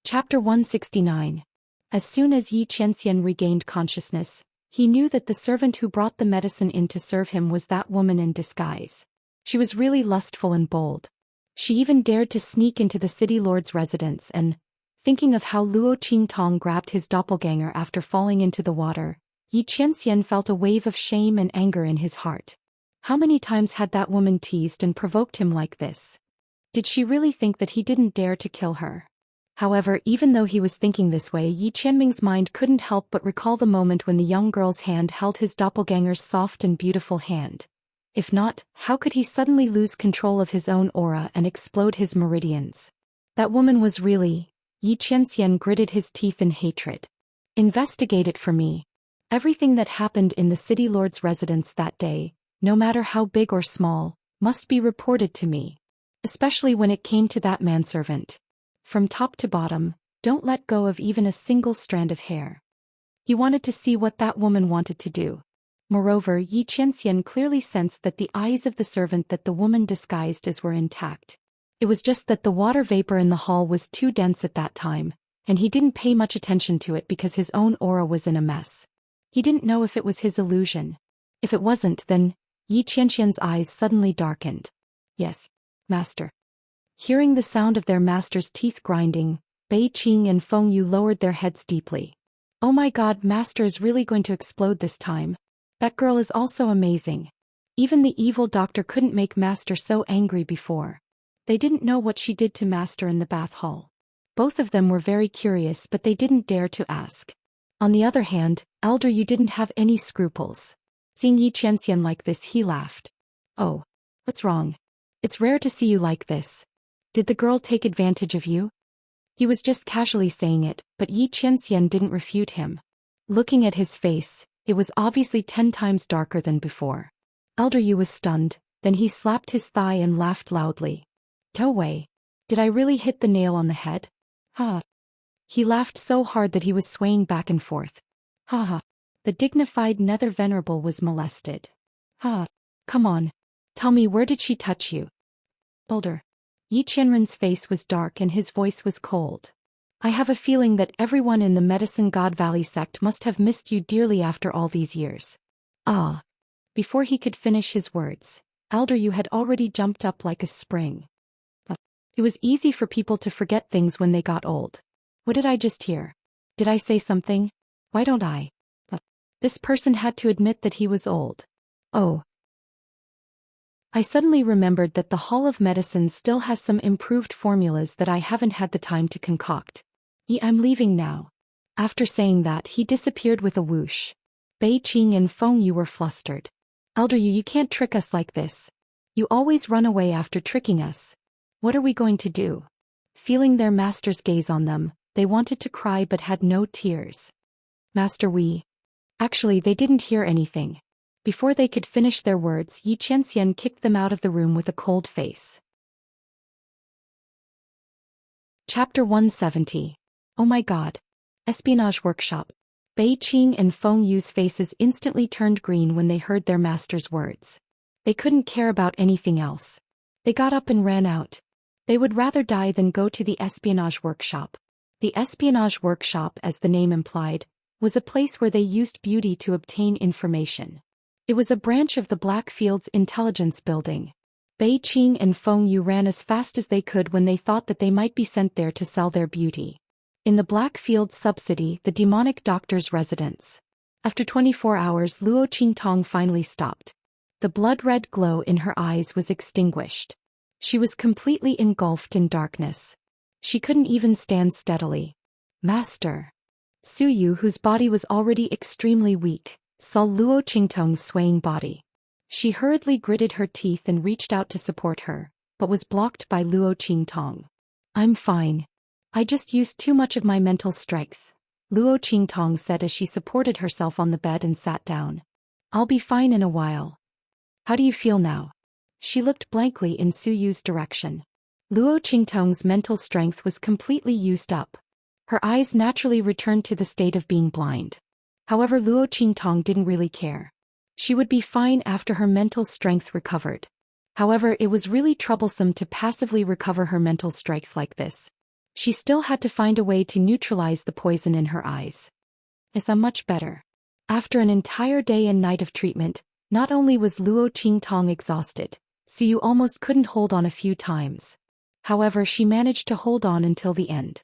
Chapter 169. As soon as Xianxia regained consciousness, he knew that the servant who brought the medicine in to serve him was that woman in disguise. She was really lustful and bold. She even dared to sneak into the city lord's residence and, thinking of how Luo Qingtong grabbed his doppelganger after falling into the water, Xianxia felt a wave of shame and anger in his heart. How many times had that woman teased and provoked him like this? Did she really think that he didn't dare to kill her? However, even though he was thinking this way, Yi Qianming's mind couldn't help but recall the moment when the young girl's hand held his doppelganger's soft and beautiful hand. If not, how could he suddenly lose control of his own aura and explode his meridians? That woman was really... Yi Qianxian gritted his teeth in hatred. Investigate it for me. Everything that happened in the city lord's residence that day, no matter how big or small, must be reported to me. Especially when it came to that manservant. From top to bottom, don't let go of even a single strand of hair. He wanted to see what that woman wanted to do. Moreover, Yi Qianxian clearly sensed that the eyes of the servant that the woman disguised as were intact. It was just that the water vapor in the hall was too dense at that time, and he didn't pay much attention to it because his own aura was in a mess. He didn't know if it was his illusion. If it wasn't, then Yi Qianxian's eyes suddenly darkened. Yes, master. Hearing the sound of their master's teeth grinding, Bei Qing and Feng Yu lowered their heads deeply. Oh my god, master is really going to explode this time. That girl is also amazing. Even the evil doctor couldn't make master so angry before. They didn't know what she did to master in the bath hall. Both of them were very curious, but they didn't dare to ask. On the other hand, Elder Yu didn't have any scruples. Seeing Yi Qianxian like this, he laughed. Oh, what's wrong? It's rare to see you like this. Did the girl take advantage of you? He was just casually saying it, but Yi Qianxian didn't refute him. Looking at his face, it was obviously 10 times darker than before. Elder Yu was stunned, then he slapped his thigh and laughed loudly. Go away. Did I really hit the nail on the head? Ha. He laughed so hard that he was swaying back and forth. Ha ha. The dignified Nether Venerable was molested. Ha. Come on. Tell me, where did she touch you? Boulder. Yi Qianren's face was dark and his voice was cold. I have a feeling that everyone in the Medicine God Valley sect must have missed you dearly after all these years. Ah. Before he could finish his words, Elder Yu had already jumped up like a spring. It was easy for people to forget things when they got old. What did I just hear? Did I say something? Why don't I? This person had to admit that he was old. Oh. I suddenly remembered that the Hall of Medicine still has some improved formulas that I haven't had the time to concoct. I'm leaving now. After saying that, he disappeared with a whoosh. Bei Qing and Feng Yu were flustered. Elder Yu, you can't trick us like this. You always run away after tricking us. What are we going to do? Feeling their master's gaze on them, they wanted to cry but had no tears. Master, we... Actually, they didn't hear anything. Before they could finish their words, Yi Qianxian kicked them out of the room with a cold face. Chapter 170. Oh my god. Espionage Workshop. Bei Qing and Feng Yu's faces instantly turned green when they heard their master's words. They couldn't care about anything else. They got up and ran out. They would rather die than go to the Espionage Workshop. The Espionage Workshop, as the name implied, was a place where they used beauty to obtain information. It was a branch of the Blackfield's intelligence building. Bei Qing and Feng Yu ran as fast as they could when they thought that they might be sent there to sell their beauty. In the Blackfield subsidy, the demonic doctor's residence. After 24 hours, Luo Qingtong finally stopped. The blood-red glow in her eyes was extinguished. She was completely engulfed in darkness. She couldn't even stand steadily. Master. Su Yu, whose body was already extremely weak, saw Luo Qingtong's swaying body. She hurriedly gritted her teeth and reached out to support her, but was blocked by Luo Qingtong. I'm fine. I just used too much of my mental strength, Luo Qingtong said as she supported herself on the bed and sat down. I'll be fine in a while. How do you feel now? She looked blankly in Su Yu's direction. Luo Qingtong's mental strength was completely used up. Her eyes naturally returned to the state of being blind. However, Luo Qingtong didn't really care. She would be fine after her mental strength recovered. However, it was really troublesome to passively recover her mental strength like this. She still had to find a way to neutralize the poison in her eyes. Is much better. After an entire day and night of treatment, not only was Luo Qingtong exhausted, Suyu almost couldn't hold on a few times. However, she managed to hold on until the end.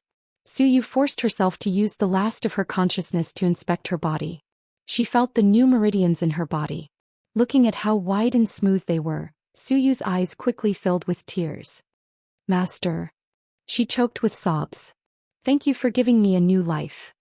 Suyu forced herself to use the last of her consciousness to inspect her body. She felt the new meridians in her body. Looking at how wide and smooth they were, Suyu's eyes quickly filled with tears. Master. She choked with sobs. Thank you for giving me a new life.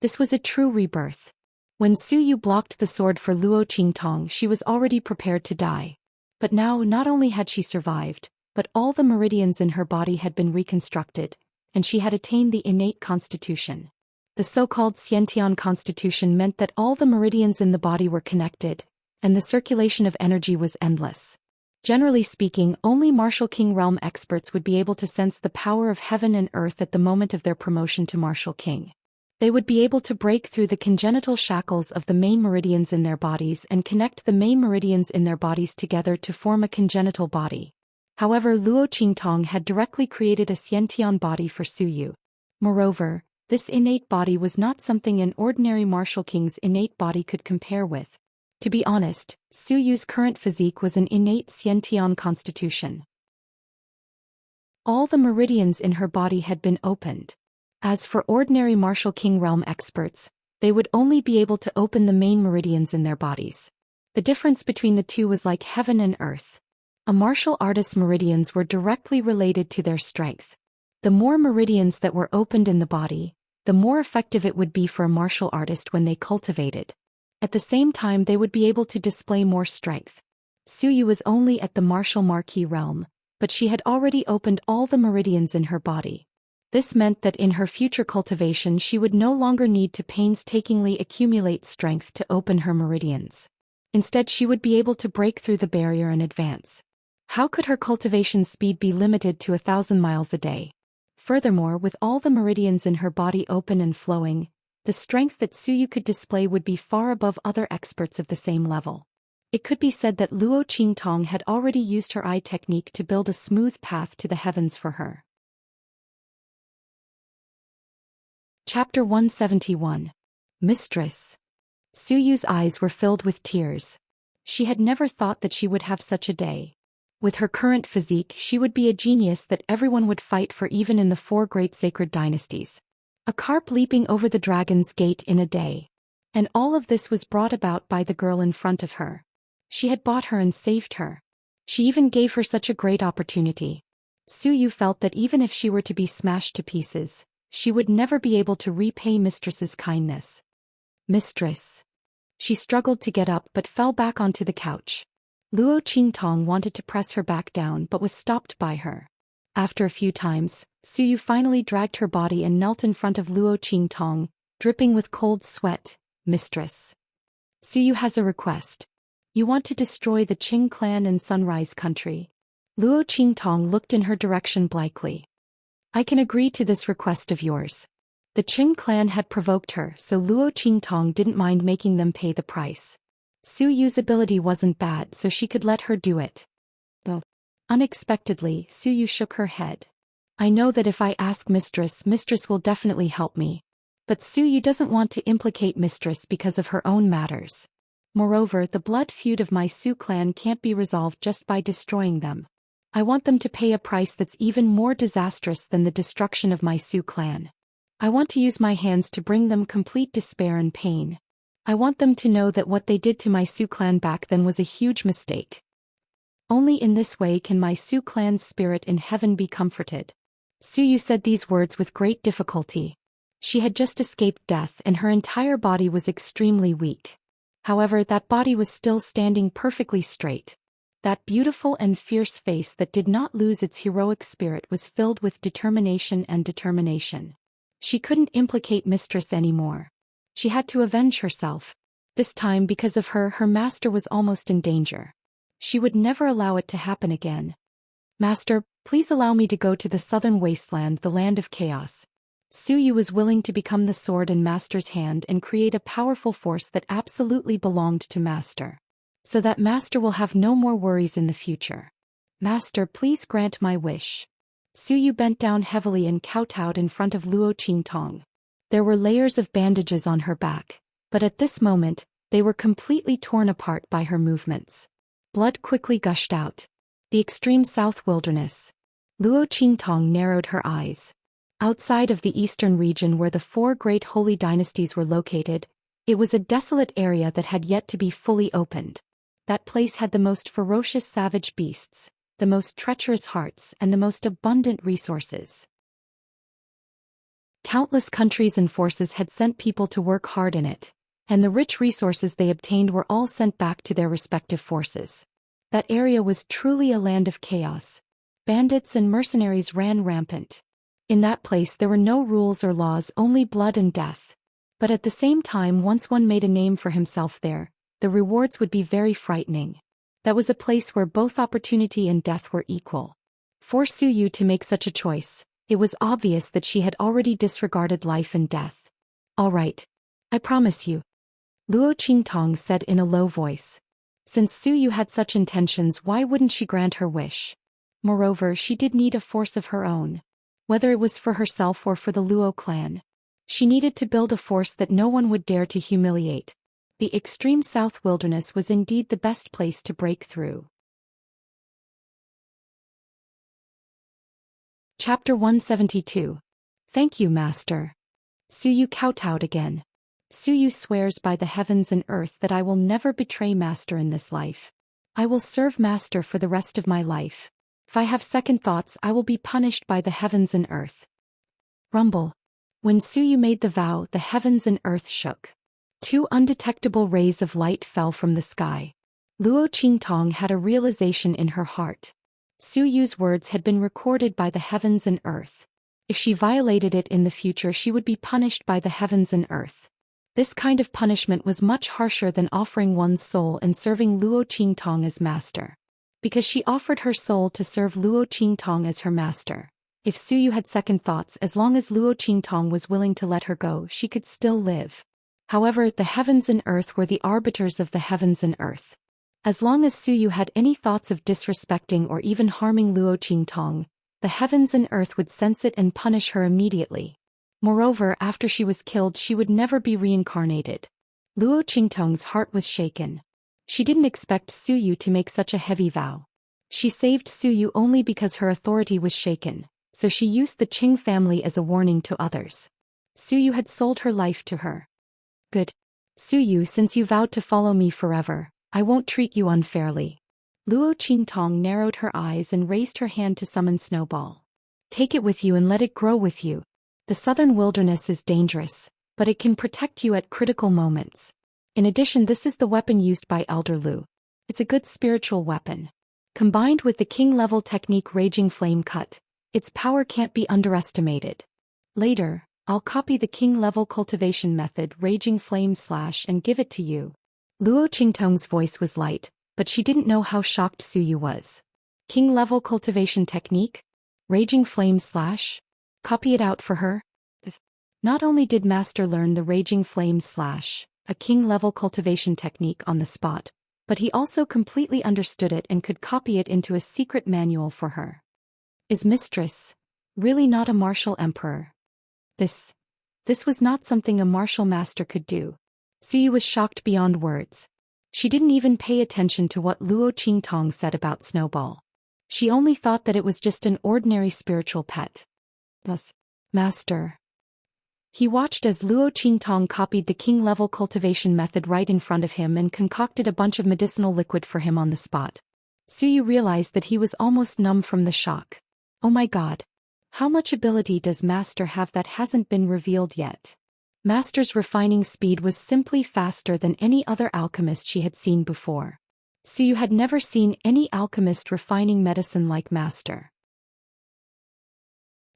This was a true rebirth. When Suyu blocked the sword for Luo Qingtong, she was already prepared to die. But now not only had she survived, but all the meridians in her body had been reconstructed, and she had attained the innate constitution. The so-called Xiantian constitution meant that all the meridians in the body were connected, and the circulation of energy was endless. Generally speaking, only Martial King realm experts would be able to sense the power of heaven and earth at the moment of their promotion to Martial King. They would be able to break through the congenital shackles of the main meridians in their bodies and connect the main meridians in their bodies together to form a congenital body. However, Luo Qingtong had directly created a Xiantian body for Suyu. Moreover, this innate body was not something an ordinary Martial King's innate body could compare with. To be honest, Suyu's current physique was an innate Xiantian constitution. All the meridians in her body had been opened. As for ordinary Martial King realm experts, they would only be able to open the main meridians in their bodies. The difference between the two was like heaven and earth. A martial artist's meridians were directly related to their strength. The more meridians that were opened in the body, the more effective it would be for a martial artist when they cultivated. At the same time, they would be able to display more strength. Suyu was only at the martial marquis realm, but she had already opened all the meridians in her body. This meant that in her future cultivation she would no longer need to painstakingly accumulate strength to open her meridians. Instead, she would be able to break through the barrier and advance. How could her cultivation speed be limited to 1,000 miles a day? Furthermore, with all the meridians in her body open and flowing, the strength that Suyu could display would be far above other experts of the same level. It could be said that Luo Qingtong had already used her eye technique to build a smooth path to the heavens for her. Chapter 171. Mistress. Suyu's eyes were filled with tears. She had never thought that she would have such a day. With her current physique, she would be a genius that everyone would fight for, even in the 4 great sacred dynasties. A carp leaping over the dragon's gate in a day. And all of this was brought about by the girl in front of her. She had bought her and saved her. She even gave her such a great opportunity. Suyu felt that even if she were to be smashed to pieces, she would never be able to repay mistress's kindness. Mistress. She struggled to get up but fell back onto the couch. Luo Qingtong wanted to press her back down but was stopped by her. After a few times, Suyu finally dragged her body and knelt in front of Luo Qingtong, dripping with cold sweat. Mistress. Suyu has a request. You want to destroy the Qing clan and Sunrise Country. Luo Qingtong looked in her direction blankly. I can agree to this request of yours. The Qing clan had provoked her, so Luo Qingtong didn't mind making them pay the price. Suyu's ability wasn't bad, so she could let her do it. But unexpectedly, Suyu shook her head. I know that if I ask Mistress will definitely help me. But Suyu doesn't want to implicate Mistress because of her own matters. Moreover, the blood feud of my Su clan can't be resolved just by destroying them. I want them to pay a price that's even more disastrous than the destruction of my Su clan. I want to use my hands to bring them complete despair and pain. I want them to know that what they did to my Su clan back then was a huge mistake. Only in this way can my Su clan's spirit in heaven be comforted. Suyu said these words with great difficulty. She had just escaped death and her entire body was extremely weak. However, that body was still standing perfectly straight. That beautiful and fierce face that did not lose its heroic spirit was filled with determination and determination. She couldn't implicate Mistress anymore. She had to avenge herself. This time, because of her, her master was almost in danger. She would never allow it to happen again. Master, please allow me to go to the southern wasteland, the land of chaos. Suyu was willing to become the sword in Master's hand and create a powerful force that absolutely belonged to Master. So that Master will have no more worries in the future. Master, please grant my wish. Su Yu bent down heavily and kowtowed in front of Luo Qingtong. There were layers of bandages on her back, but at this moment, they were completely torn apart by her movements. Blood quickly gushed out. The extreme south wilderness. Luo Qingtong narrowed her eyes. Outside of the eastern region where the four great holy dynasties were located, it was a desolate area that had yet to be fully opened. That place had the most ferocious savage beasts, the most treacherous hearts, and the most abundant resources. Countless countries and forces had sent people to work hard in it, and the rich resources they obtained were all sent back to their respective forces. That area was truly a land of chaos. Bandits and mercenaries ran rampant. In that place there were no rules or laws, only blood and death. But at the same time, once one made a name for himself there, the rewards would be very frightening. That was a place where both opportunity and death were equal. For Su Yu to make such a choice, it was obvious that she had already disregarded life and death. "All right. I promise you," Luo Qingtong said in a low voice. Since Su Yu had such intentions, why wouldn't she grant her wish? Moreover, she did need a force of her own. Whether it was for herself or for the Luo clan. She needed to build a force that no one would dare to humiliate. The extreme south wilderness was indeed the best place to break through. Chapter 172. Thank you, Master. Su Yu kowtowed again. Su Yu swears by the heavens and earth that I will never betray Master in this life. I will serve Master for the rest of my life. If I have second thoughts, I will be punished by the heavens and earth. Rumble. When Su Yu made the vow, the heavens and earth shook. Two undetectable rays of light fell from the sky. Luo Qingtong had a realization in her heart. Su Yu's words had been recorded by the heavens and earth. If she violated it in the future, she would be punished by the heavens and earth. This kind of punishment was much harsher than offering one's soul and serving Luo Qingtong as master. Because she offered her soul to serve Luo Qingtong as her master. If Su Yu had second thoughts, as long as Luo Qingtong was willing to let her go, she could still live. However, the heavens and earth were the arbiters of the heavens and earth. As long as Su Yu had any thoughts of disrespecting or even harming Luo Qingtong, the heavens and earth would sense it and punish her immediately. Moreover, after she was killed, she would never be reincarnated. Luo Qingtong's heart was shaken. She didn't expect Su Yu to make such a heavy vow. She saved Su Yu only because her authority was shaken, so she used the Qing family as a warning to others. Su Yu had sold her life to her. Good. Su Yu, since you vowed to follow me forever, I won't treat you unfairly. Luo Qingtong narrowed her eyes and raised her hand to summon Snowball. Take it with you and let it grow with you. The southern wilderness is dangerous, but it can protect you at critical moments. In addition, this is the weapon used by Elder Lu. It's a good spiritual weapon. Combined with the king-level technique Raging Flame Cut, its power can't be underestimated. Later, I'll copy the king-level cultivation method Raging Flame Slash and give it to you. Luo Qingtong's voice was light, but she didn't know how shocked Su Yu was. King-level cultivation technique? Raging Flame Slash? Copy it out for her? Not only did Master learn the Raging Flame Slash, a king-level cultivation technique, on the spot, but he also completely understood it and could copy it into a secret manual for her. Is Mistress really not a martial emperor? This was not something a martial master could do. Su Yu was shocked beyond words. She didn't even pay attention to what Luo Qingtong said about Snowball. She only thought that it was just an ordinary spiritual pet. Master. He watched as Luo Qingtong copied the king-level cultivation method right in front of him and concocted a bunch of medicinal liquid for him on the spot. Su Yu realized that he was almost numb from the shock. Oh my god. How much ability does Master have that hasn't been revealed yet? Master's refining speed was simply faster than any other alchemist she had seen before. Su Yu had never seen any alchemist refining medicine like Master.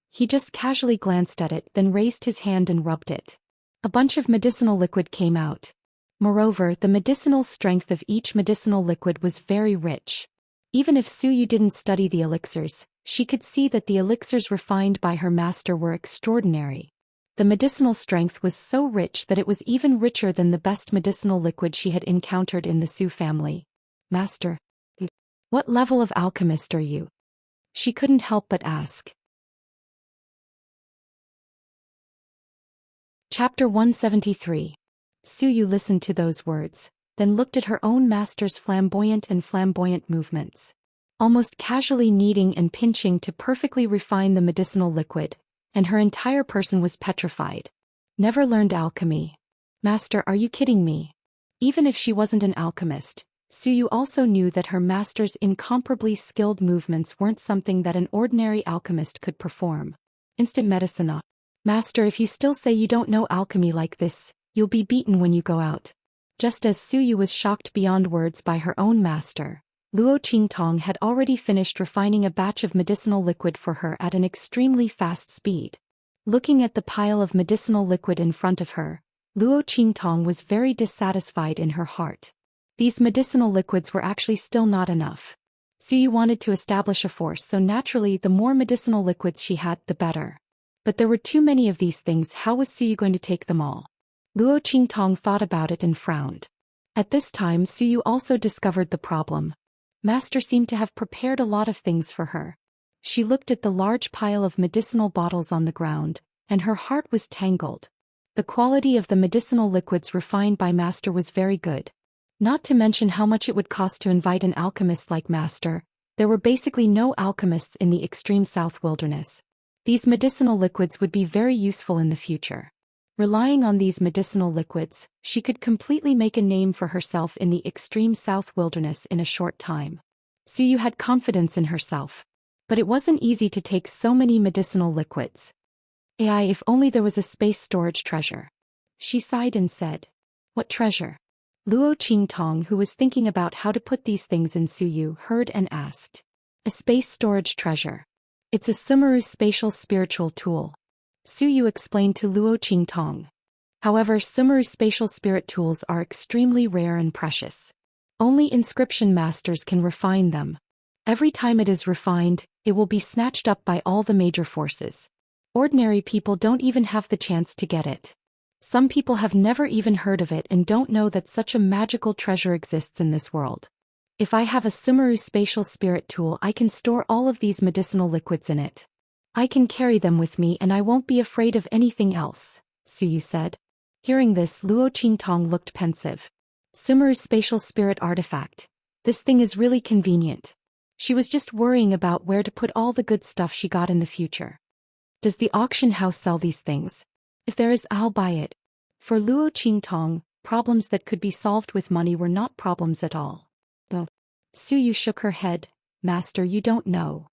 He just casually glanced at it, then raised his hand and rubbed it. A bunch of medicinal liquid came out. Moreover, the medicinal strength of each medicinal liquid was very rich. Even if Su Yu didn't study the elixirs, she could see that the elixirs refined by her master were extraordinary. The medicinal strength was so rich that it was even richer than the best medicinal liquid she had encountered in the Su family. Master, what level of alchemist are you? She couldn't help but ask. Chapter 173. Suyu listened to those words, then looked at her own master's flamboyant movements. Almost casually kneading and pinching to perfectly refine the medicinal liquid, and her entire person was petrified. Never learned alchemy. Master, are you kidding me? Even if she wasn't an alchemist, Suyu also knew that her master's incomparably skilled movements weren't something that an ordinary alchemist could perform. Instant medicine. Master, if you still say you don't know alchemy like this, you'll be beaten when you go out. Just as Suyu was shocked beyond words by her own master, Luo Qingtong had already finished refining a batch of medicinal liquid for her at an extremely fast speed. Looking at the pile of medicinal liquid in front of her, Luo Qingtong was very dissatisfied in her heart. These medicinal liquids were actually still not enough. Suyu wanted to establish a force, so naturally the more medicinal liquids she had, the better. But there were too many of these things. How was Suyu going to take them all? Luo Qingtong thought about it and frowned. At this time Suyu also discovered the problem. Master seemed to have prepared a lot of things for her. She looked at the large pile of medicinal bottles on the ground, and her heart was tangled. The quality of the medicinal liquids refined by Master was very good. Not to mention how much it would cost to invite an alchemist like Master. There were basically no alchemists in the extreme south wilderness. These medicinal liquids would be very useful in the future. Relying on these medicinal liquids, she could completely make a name for herself in the extreme south wilderness in a short time. Suyu had confidence in herself. But it wasn't easy to take so many medicinal liquids. Ai, if only there was a space storage treasure. She sighed and said. What treasure? Luo Qingtong, who was thinking about how to put these things in Suyu, heard and asked. A space storage treasure. It's a Sumeru spatial spiritual tool. Suyu explained to Luo Qingtong. However, Sumeru spatial spirit tools are extremely rare and precious. Only inscription masters can refine them. Every time it is refined, it will be snatched up by all the major forces. Ordinary people don't even have the chance to get it. Some people have never even heard of it and don't know that such a magical treasure exists in this world. If I have a Sumeru spatial spirit tool, I can store all of these medicinal liquids in it. I can carry them with me and I won't be afraid of anything else, Suyu said. Hearing this, Luo Qingtong looked pensive. Sumeru spatial spirit artifact. This thing is really convenient. She was just worrying about where to put all the good stuff she got in the future. Does the auction house sell these things? If there is, I'll buy it. For Luo Qingtong, problems that could be solved with money were not problems at all. No. Suyu shook her head. Master, you don't know.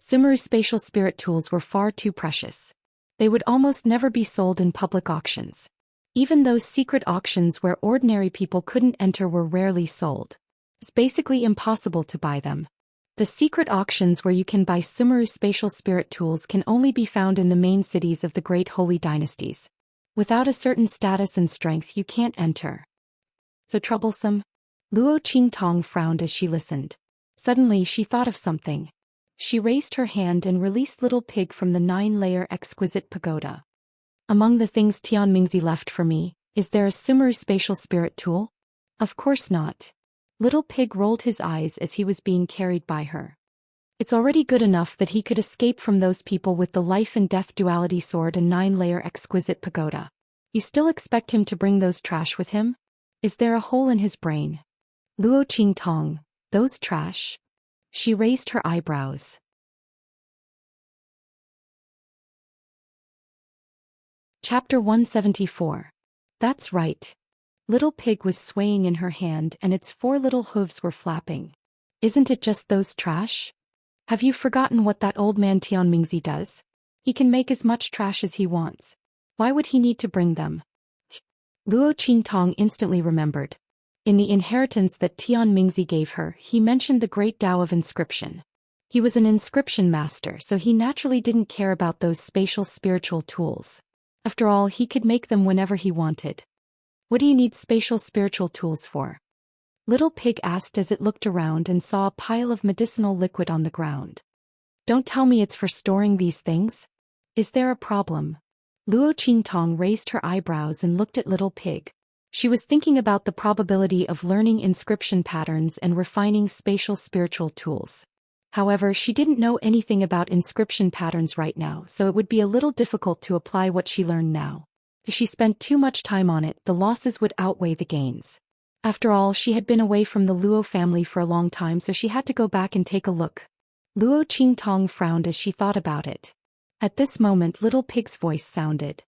Sumeru spatial spirit tools were far too precious. They would almost never be sold in public auctions. Even those secret auctions where ordinary people couldn't enter were rarely sold. It's basically impossible to buy them. The secret auctions where you can buy Sumeru spatial spirit tools can only be found in the main cities of the great holy dynasties. Without a certain status and strength you can't enter. So troublesome? Luo Qingtong frowned as she listened. Suddenly she thought of something. She raised her hand and released Little Pig from the 9-layer exquisite pagoda. Among the things Tianmingzi left for me, is there a Sumeru spatial spirit tool? Of course not. Little Pig rolled his eyes as he was being carried by her. It's already good enough that he could escape from those people with the life and death duality sword and 9-layer exquisite pagoda. You still expect him to bring those trash with him? Is there a hole in his brain? Luo Qingtong, those trash? She raised her eyebrows. Chapter 174. That's right. Little Pig was swaying in her hand and its 4 little hooves were flapping. Isn't it just those trash? Have you forgotten what that old man Tianmingzi does? He can make as much trash as he wants. Why would he need to bring them? Luo Qingtong instantly remembered. In the inheritance that Tianmingzi gave her, he mentioned the great Tao of inscription. He was an inscription master, so he naturally didn't care about those spatial spiritual tools. After all, he could make them whenever he wanted. What do you need spatial spiritual tools for? Little Pig asked as it looked around and saw a pile of medicinal liquid on the ground. Don't tell me it's for storing these things? Is there a problem? Luo Qingtong raised her eyebrows and looked at Little Pig. She was thinking about the probability of learning inscription patterns and refining spatial spiritual tools. However, she didn't know anything about inscription patterns right now, so it would be a little difficult to apply what she learned now. If she spent too much time on it, the losses would outweigh the gains. After all, she had been away from the Luo family for a long time, so she had to go back and take a look. Luo Qingtong frowned as she thought about it. At this moment, Little Pig's voice sounded.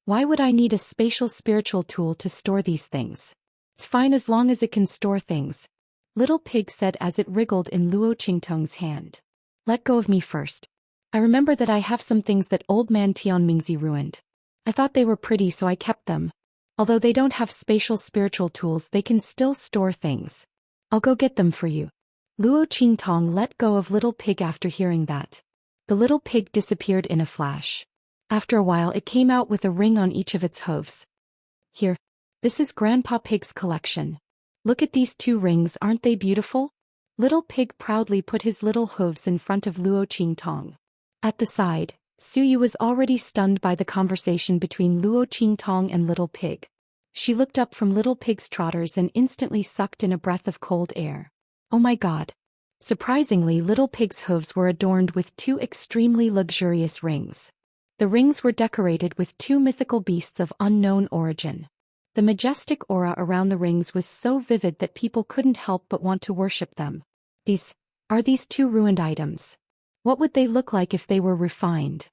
Why would I need a spatial spiritual tool to store these things? It's fine as long as it can store things. Little Pig said as it wriggled in Luo Qingtong's hand. Let go of me first. I remember that I have some things that old man Tianmingzi ruined. I thought they were pretty, so I kept them. Although they don't have spatial spiritual tools, they can still store things. I'll go get them for you. Luo Qingtong let go of Little Pig after hearing that. The little pig disappeared in a flash. After a while, it came out with a ring on each of its hooves. Here. This is Grandpa Pig's collection. Look at these 2 rings, aren't they beautiful? Little Pig proudly put his little hooves in front of Luo Qingtong. At the side, Suyu was already stunned by the conversation between Luo Qingtong and Little Pig. She looked up from Little Pig's trotters and instantly sucked in a breath of cold air. Oh my god. Surprisingly, Little Pig's hooves were adorned with 2 extremely luxurious rings. The rings were decorated with 2 mythical beasts of unknown origin. The majestic aura around the rings was so vivid that people couldn't help but want to worship them. These 2 ruined items. What would they look like if they were refined?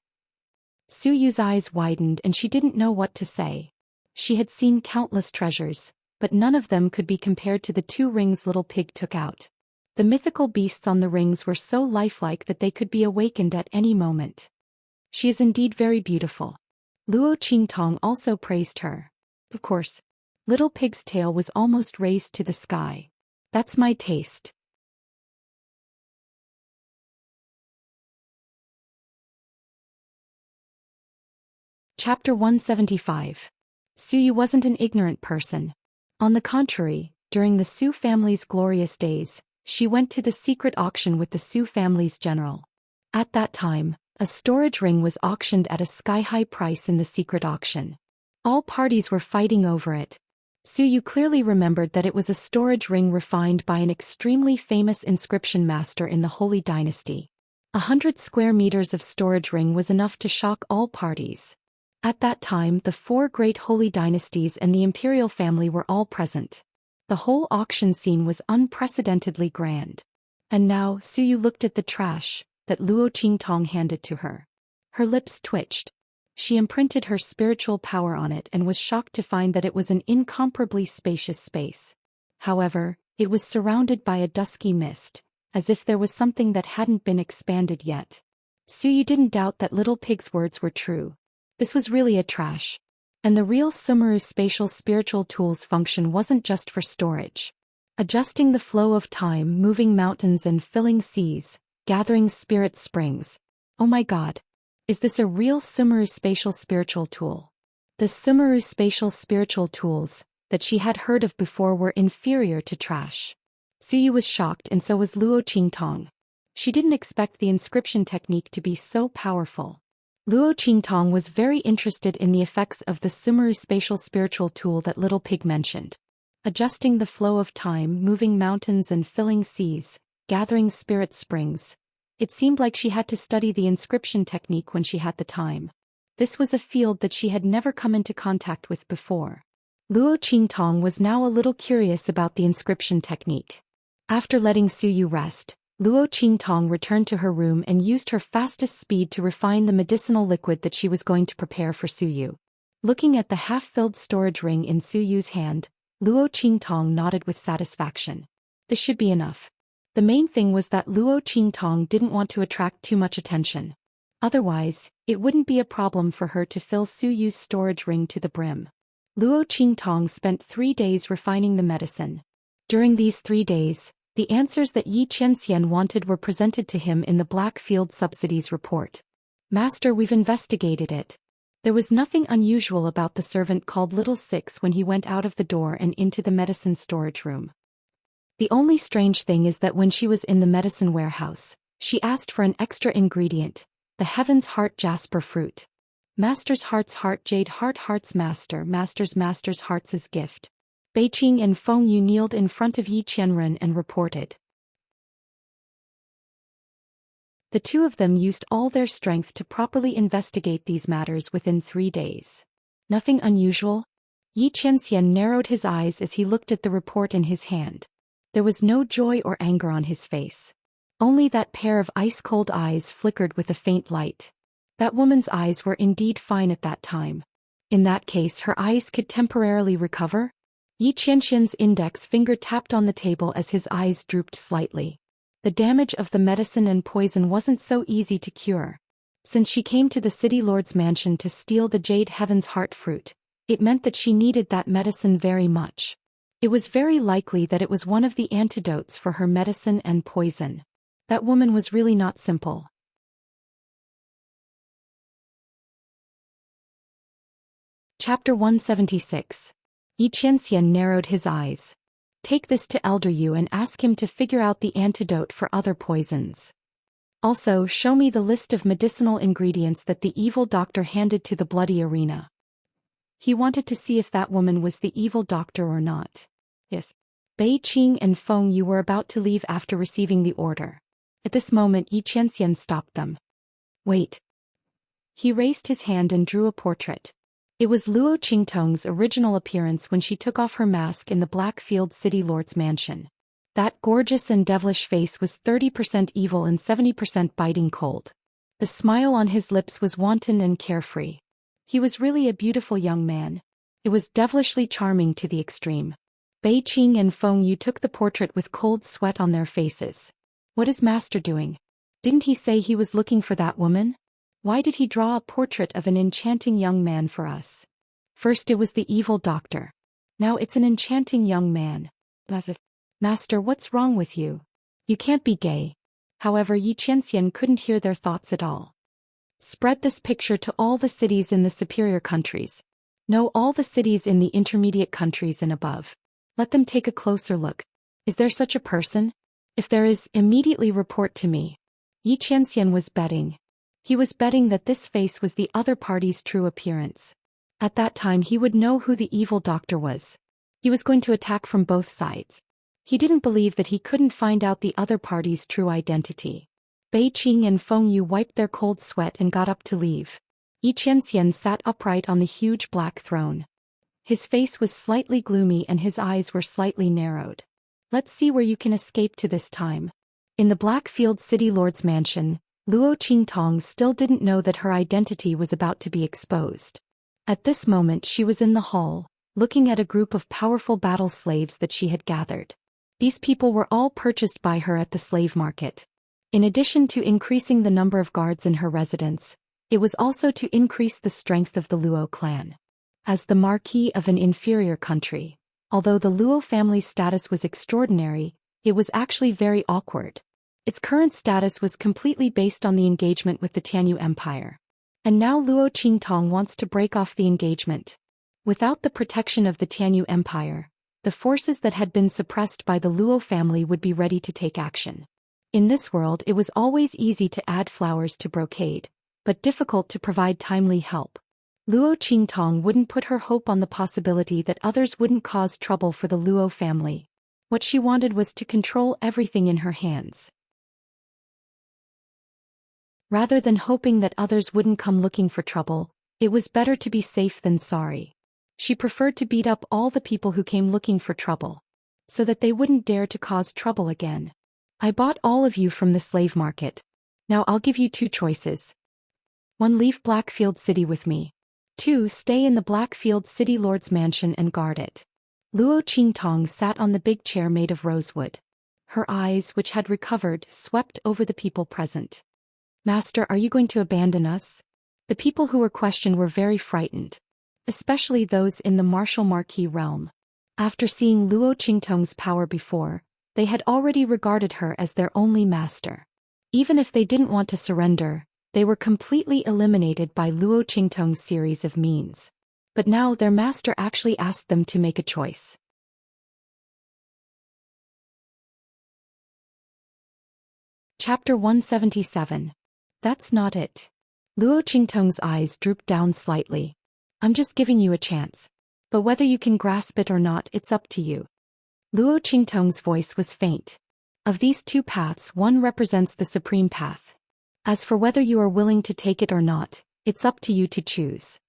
Suyu's eyes widened and she didn't know what to say. She had seen countless treasures, but none of them could be compared to the 2 rings Little Pig took out. The mythical beasts on the rings were so lifelike that they could be awakened at any moment. She is indeed very beautiful. Luo Qingtong also praised her. Of course. Little Pig's tail was almost raised to the sky. That's my taste. Chapter 175. Suyu wasn't an ignorant person. On the contrary, during the Su family's glorious days, she went to the secret auction with the Su family's general. At that time, a storage ring was auctioned at a sky-high price in the secret auction. All parties were fighting over it. Suyu clearly remembered that it was a storage ring refined by an extremely famous inscription master in the Holy Dynasty. 100 square meters of storage ring was enough to shock all parties. At that time, the 4 great holy dynasties and the imperial family were all present. The whole auction scene was unprecedentedly grand. And now, Suyu looked at the trash that Luo Qingtong handed to her. Her lips twitched. She imprinted her spiritual power on it and was shocked to find that it was an incomparably spacious space. However, it was surrounded by a dusky mist, as if there was something that hadn't been expanded yet. Suyu didn't doubt that Little Pig's words were true. This was really a trash. And the real Sumeru spatial spiritual tools function wasn't just for storage. Adjusting the flow of time, moving mountains and filling seas, gathering spirit springs. Oh my god. Is this a real Sumeru spatial spiritual tool? The Sumeru spatial spiritual tools that she had heard of before were inferior to trash. Suyu was shocked and so was Luo Qingtong. She didn't expect the inscription technique to be so powerful. Luo Qingtong was very interested in the effects of the Sumeru spatial spiritual tool that Little Pig mentioned. Adjusting the flow of time, moving mountains and filling seas, gathering spirit springs. It seemed like she had to study the inscription technique when she had the time. This was a field that she had never come into contact with before. Luo Qingtong was now a little curious about the inscription technique. After letting Suyu rest, Luo Qingtong returned to her room and used her fastest speed to refine the medicinal liquid that she was going to prepare for Suyu. Looking at the half-filled storage ring in Suyu's hand, Luo Qingtong nodded with satisfaction. This should be enough. The main thing was that Luo Qingtong didn't want to attract too much attention. Otherwise, it wouldn't be a problem for her to fill Suyu's storage ring to the brim. Luo Qingtong spent 3 days refining the medicine. During these 3 days, the answers that Xianxia wanted were presented to him in the Black Field Subsidies report. Master, we've investigated it. There was nothing unusual about the servant called Little Six when he went out of the door and into the medicine storage room. The only strange thing is that when she was in the medicine warehouse, she asked for an extra ingredient, the Heaven's Heart Jasper fruit. Master's Heart's Heart Jade Heart's Master's Heart's gift. Beiqing and Feng Yu kneeled in front of Yi Qianren and reported. The two of them used all their strength to properly investigate these matters within 3 days. Nothing unusual? Xianxia narrowed his eyes as he looked at the report in his hand. There was no joy or anger on his face. Only that pair of ice-cold eyes flickered with a faint light. That woman's eyes were indeed fine at that time. In that case, her eyes could temporarily recover? Xianxian's index finger tapped on the table as his eyes drooped slightly. The damage of the medicine and poison wasn't so easy to cure. Since she came to the city lord's mansion to steal the Jade Heaven's heart fruit, it meant that she needed that medicine very much. It was very likely that it was one of the antidotes for her medicine and poison. That woman was really not simple. Chapter 176. Xianxia narrowed his eyes. Take this to Elder Yu and ask him to figure out the antidote for other poisons. Also, show me the list of medicinal ingredients that the evil doctor handed to the bloody arena. He wanted to see if that woman was the evil doctor or not. Yes. Bei Qing and Feng Yu were about to leave after receiving the order. At this moment, Xianxian stopped them. Wait. He raised his hand and drew a portrait. It was Luo Qingtong's original appearance when she took off her mask in the Blackfield City Lord's mansion. That gorgeous and devilish face was 30% evil and 70% biting cold. The smile on his lips was wanton and carefree. He was really a beautiful young man. It was devilishly charming to the extreme. Bei Qing and Feng Yu took the portrait with cold sweat on their faces. What is Master doing? Didn't he say he was looking for that woman? Why did he draw a portrait of an enchanting young man for us? First it was the evil doctor. Now it's an enchanting young man. Master, what's wrong with you? You can't be gay. However, Xianxian couldn't hear their thoughts at all. Spread this picture to all the cities in the superior countries. No, all the cities in the intermediate countries and above. Let them take a closer look. Is there such a person? If there is, immediately report to me. Xianxian was betting. He was betting that this face was the other party's true appearance. At that time he would know who the evil doctor was. He was going to attack from both sides. He didn't believe that he couldn't find out the other party's true identity. Bei Qing and Feng Yu wiped their cold sweat and got up to leave. Xianxian sat upright on the huge black throne. His face was slightly gloomy and his eyes were slightly narrowed. Let's see where you can escape to this time. In the Blackfield City Lord's mansion, Luo Qingtong still didn't know that her identity was about to be exposed. At this moment she was in the hall, looking at a group of powerful battle slaves that she had gathered. These people were all purchased by her at the slave market. In addition to increasing the number of guards in her residence, it was also to increase the strength of the Luo clan. As the marquis of an inferior country, although the Luo family's status was extraordinary, it was actually very awkward. Its current status was completely based on the engagement with the Tianyu Empire. And now Luo Qingtong wants to break off the engagement. Without the protection of the Tianyu Empire, the forces that had been suppressed by the Luo family would be ready to take action. In this world it was always easy to add flowers to brocade, but difficult to provide timely help. Luo Qingtong wouldn't put her hope on the possibility that others wouldn't cause trouble for the Luo family. What she wanted was to control everything in her hands. Rather than hoping that others wouldn't come looking for trouble, it was better to be safe than sorry. She preferred to beat up all the people who came looking for trouble, so that they wouldn't dare to cause trouble again. I bought all of you from the slave market. Now I'll give you 2 choices. 1. Leave Blackfield City with me. 2. Stay in the Blackfield City Lord's mansion and guard it. Luo Qingtong sat on the big chair made of rosewood. Her eyes, which had recovered, swept over the people present. Master, are you going to abandon us? The people who were questioned were very frightened, especially those in the martial marquis realm. After seeing Luo Qingtong's power before, they had already regarded her as their only master. Even if they didn't want to surrender, they were completely eliminated by Luo Qingtong's series of means. But now their master actually asked them to make a choice. Chapter 177. That's not it. Luo Qingtong's eyes drooped down slightly. I'm just giving you a chance. But whether you can grasp it or not, it's up to you. Luo Qingtong's voice was faint. Of these 2 paths, one represents the supreme path. As for whether you are willing to take it or not, it's up to you to choose.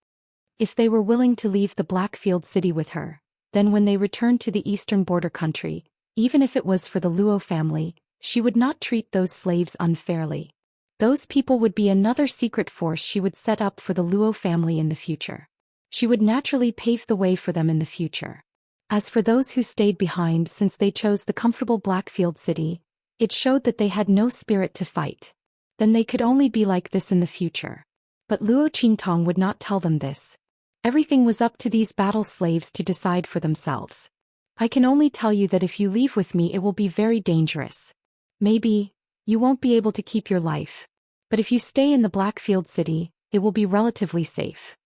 If they were willing to leave the Blackfield city with her, then when they returned to the eastern border country, even if it was for the Luo family, she would not treat those slaves unfairly. Those people would be another secret force she would set up for the Luo family in the future. She would naturally pave the way for them in the future. As for those who stayed behind since they chose the comfortable Blackfield city, it showed that they had no spirit to fight. Then they could only be like this in the future. But Luo Qingtong would not tell them this. Everything was up to these battle slaves to decide for themselves. I can only tell you that if you leave with me it will be very dangerous. Maybe, you won't be able to keep your life. But if you stay in the Blackfield city, it will be relatively safe.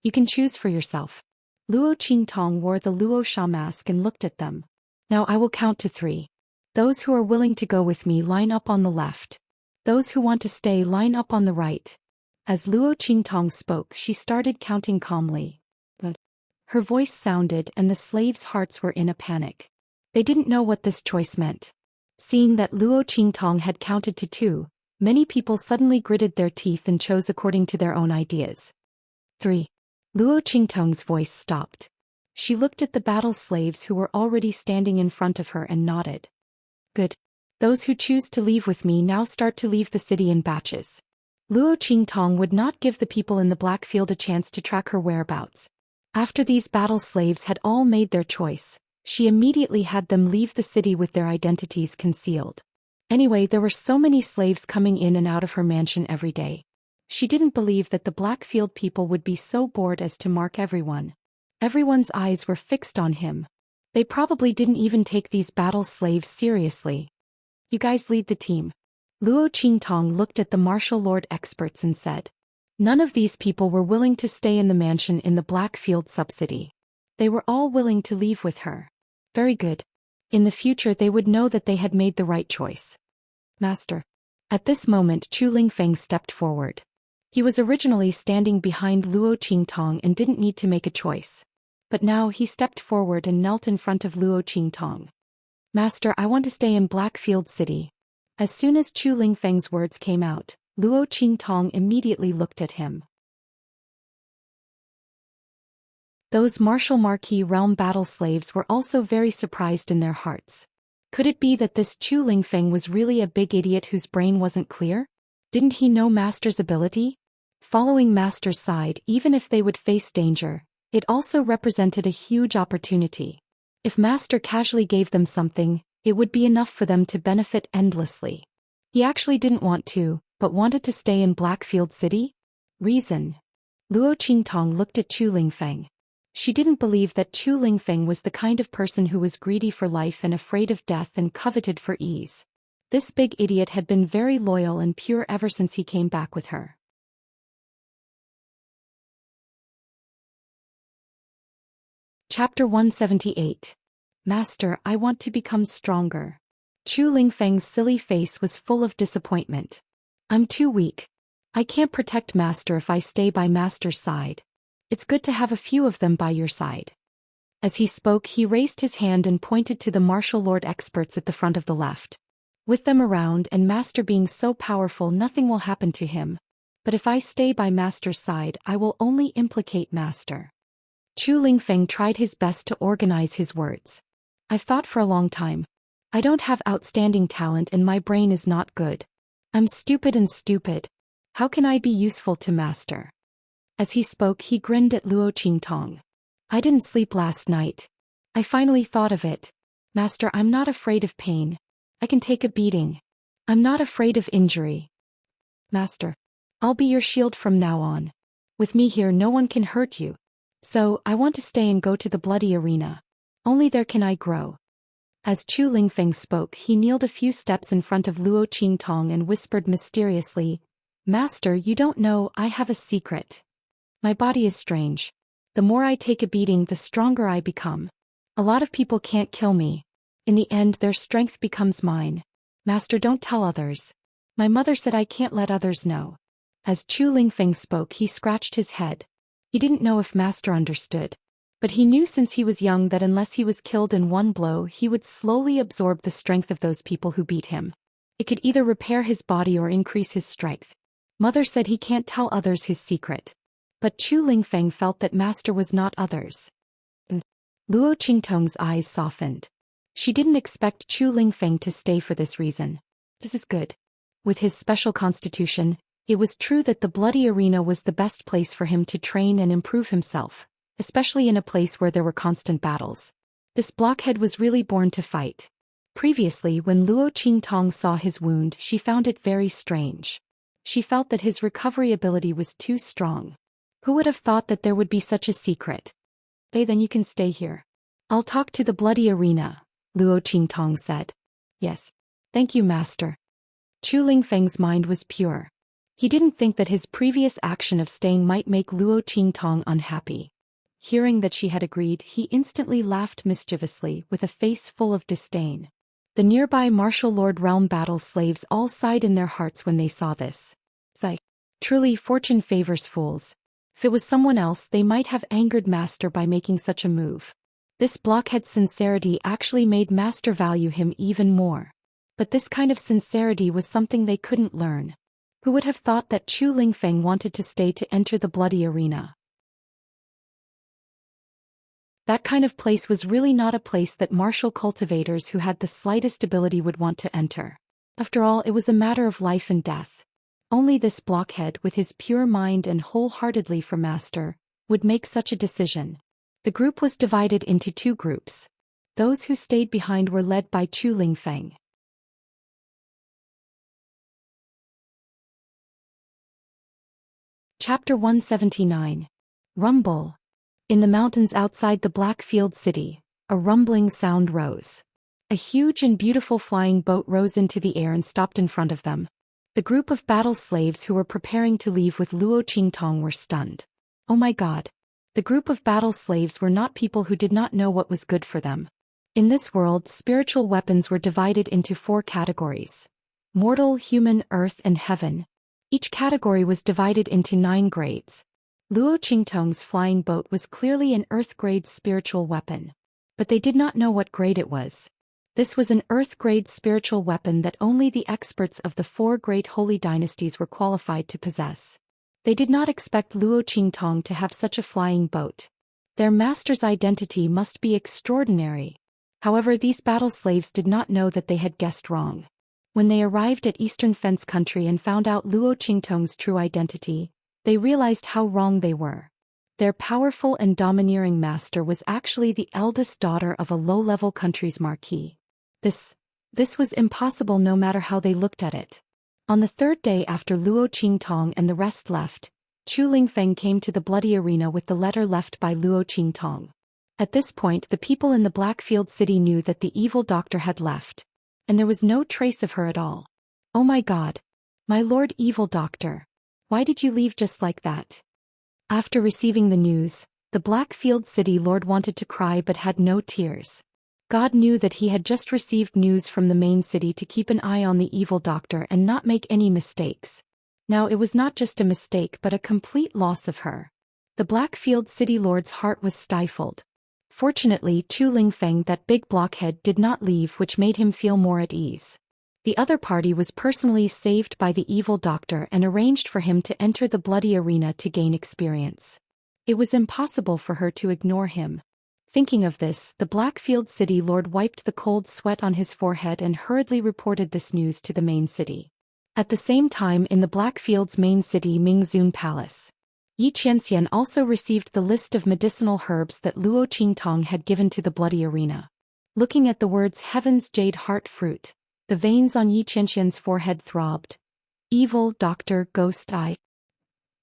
You can choose for yourself. Luo Qingtong wore the Luo Sha mask and looked at them. Now I will count to 3. Those who are willing to go with me line up on the left. Those who want to stay line up on the right. As Luo Qingtong spoke, she started counting calmly. But her voice sounded and the slaves' hearts were in a panic. They didn't know what this choice meant. Seeing that Luo Qingtong had counted to 2, many people suddenly gritted their teeth and chose according to their own ideas. 3. Luo Qingtong's voice stopped. She looked at the battle slaves who were already standing in front of her and nodded. Good. Those who choose to leave with me now start to leave the city in batches. Luo Qingtong would not give the people in the Blackfield a chance to track her whereabouts. After these battle slaves had all made their choice, she immediately had them leave the city with their identities concealed. Anyway, there were so many slaves coming in and out of her mansion every day. She didn't believe that the Blackfield people would be so bored as to mark everyone. Everyone's eyes were fixed on him. They probably didn't even take these battle slaves seriously. You guys lead the team. Luo Qingtong looked at the martial lord experts and said. None of these people were willing to stay in the mansion in the Blackfield subcity. They were all willing to leave with her. Very good. In the future they would know that they had made the right choice. Master. At this moment Chu Lingfeng stepped forward. He was originally standing behind Luo Qingtong and didn't need to make a choice. But now he stepped forward and knelt in front of Luo Qingtong. Master, I want to stay in Blackfield City. As soon as Chu Lingfeng's words came out, Luo Qingtong immediately looked at him. Those martial marquis realm battle slaves were also very surprised in their hearts. Could it be that this Chu Lingfeng was really a big idiot whose brain wasn't clear? Didn't he know Master's ability? Following Master's side, even if they would face danger, it also represented a huge opportunity. If Master casually gave them something, it would be enough for them to benefit endlessly. He actually didn't want to, but wanted to stay in Blackfield City? Reason. Luo Qingtong looked at Chu Lingfeng. She didn't believe that Chu Lingfeng was the kind of person who was greedy for life and afraid of death and coveted for ease. This big idiot had been very loyal and pure ever since he came back with her. Chapter 178. Master, I want to become stronger. Chu Lingfeng's silly face was full of disappointment. I'm too weak. I can't protect Master if I stay by Master's side. It's good to have a few of them by your side. As he spoke, he raised his hand and pointed to the martial lord experts at the front of the left. With them around and Master being so powerful, nothing will happen to him. But if I stay by Master's side, I will only implicate Master. Chu Lingfeng tried his best to organize his words. I've thought for a long time. I don't have outstanding talent and my brain is not good. I'm stupid and stupid. How can I be useful to Master? As he spoke, he grinned at Luo Qingtong. I didn't sleep last night. I finally thought of it. Master, I'm not afraid of pain. I can take a beating. I'm not afraid of injury. Master, I'll be your shield from now on. With me here no one can hurt you. So, I want to stay and go to the bloody arena. Only there can I grow. As Chu Lingfeng spoke, he kneeled a few steps in front of Luo Qingtong and whispered mysteriously, Master, you don't know, I have a secret. My body is strange. The more I take a beating, the stronger I become. A lot of people can't kill me. In the end, their strength becomes mine. Master, don't tell others. My mother said I can't let others know. As Chu Lingfeng spoke, he scratched his head. He didn't know if Master understood. But he knew since he was young that unless he was killed in one blow, he would slowly absorb the strength of those people who beat him. It could either repair his body or increase his strength. Mother said he can't tell others his secret. But Chu Lingfeng felt that master was not others. Luo Qingtong's eyes softened. She didn't expect Chu Lingfeng to stay for this reason. This is good. With his special constitution, it was true that the bloody arena was the best place for him to train and improve himself, especially in a place where there were constant battles. This blockhead was really born to fight. Previously, when Luo Qingtong saw his wound, she found it very strange. She felt that his recovery ability was too strong. Who would have thought that there would be such a secret? Okay, then you can stay here. I'll talk to the bloody arena, Luo Qingtong said. Yes. Thank you, master. Chu Lingfeng's mind was pure. He didn't think that his previous action of staying might make Luo Qingtong unhappy. Hearing that she had agreed, he instantly laughed mischievously with a face full of disdain. The nearby martial lord realm battle slaves all sighed in their hearts when they saw this. Sigh. Truly, fortune favors fools. If it was someone else, they might have angered master by making such a move. This blockhead's sincerity actually made master value him even more. But this kind of sincerity was something they couldn't learn. Who would have thought that Chu Lingfeng wanted to stay to enter the bloody arena? That kind of place was really not a place that martial cultivators who had the slightest ability would want to enter. After all, it was a matter of life and death. Only this blockhead, with his pure mind and wholeheartedly for master, would make such a decision. The group was divided into two groups. Those who stayed behind were led by Chu Lingfeng. Chapter 179. Rumble. In the mountains outside the Blackfield city, a rumbling sound rose. A huge and beautiful flying boat rose into the air and stopped in front of them. The group of battle slaves who were preparing to leave with Luo Qingtong were stunned. Oh my god. The group of battle slaves were not people who did not know what was good for them. In this world, spiritual weapons were divided into 4 categories: mortal, human, earth, and heaven. Each category was divided into 9 grades. Luo Qingtong's flying boat was clearly an earth-grade spiritual weapon. But they did not know what grade it was. This was an earth-grade spiritual weapon that only the experts of the 4 great holy dynasties were qualified to possess. They did not expect Luo Qingtong to have such a flying boat. Their master's identity must be extraordinary. However, these battle slaves did not know that they had guessed wrong. When they arrived at Eastern Fence Country and found out Luo Qingtong's true identity, they realized how wrong they were. Their powerful and domineering master was actually the eldest daughter of a low-level country's marquis. This was impossible no matter how they looked at it. On the 3rd day after Luo Qingtong and the rest left, Chu Lingfeng came to the bloody arena with the letter left by Luo Qingtong. At this point, the people in the Blackfield city knew that the evil doctor had left. And there was no trace of her at all. Oh my god. My lord evil doctor. Why did you leave just like that? After receiving the news, the Blackfield city lord wanted to cry but had no tears. God knew that he had just received news from the main city to keep an eye on the evil doctor and not make any mistakes. Now it was not just a mistake but a complete loss of her. The Blackfield city lord's heart was stifled. Fortunately, Chu Lingfeng, that big blockhead, did not leave, which made him feel more at ease. The other party was personally saved by the evil doctor and arranged for him to enter the bloody arena to gain experience. It was impossible for her to ignore him. Thinking of this, the Blackfield city lord wiped the cold sweat on his forehead and hurriedly reported this news to the main city. At the same time, in the Blackfield's main city Mingzun Palace, Xianxia also received the list of medicinal herbs that Luo Qingtong had given to the bloody arena. Looking at the words Heaven's Jade Heart Fruit, the veins on Xianxia's forehead throbbed. Evil doctor ghost eye.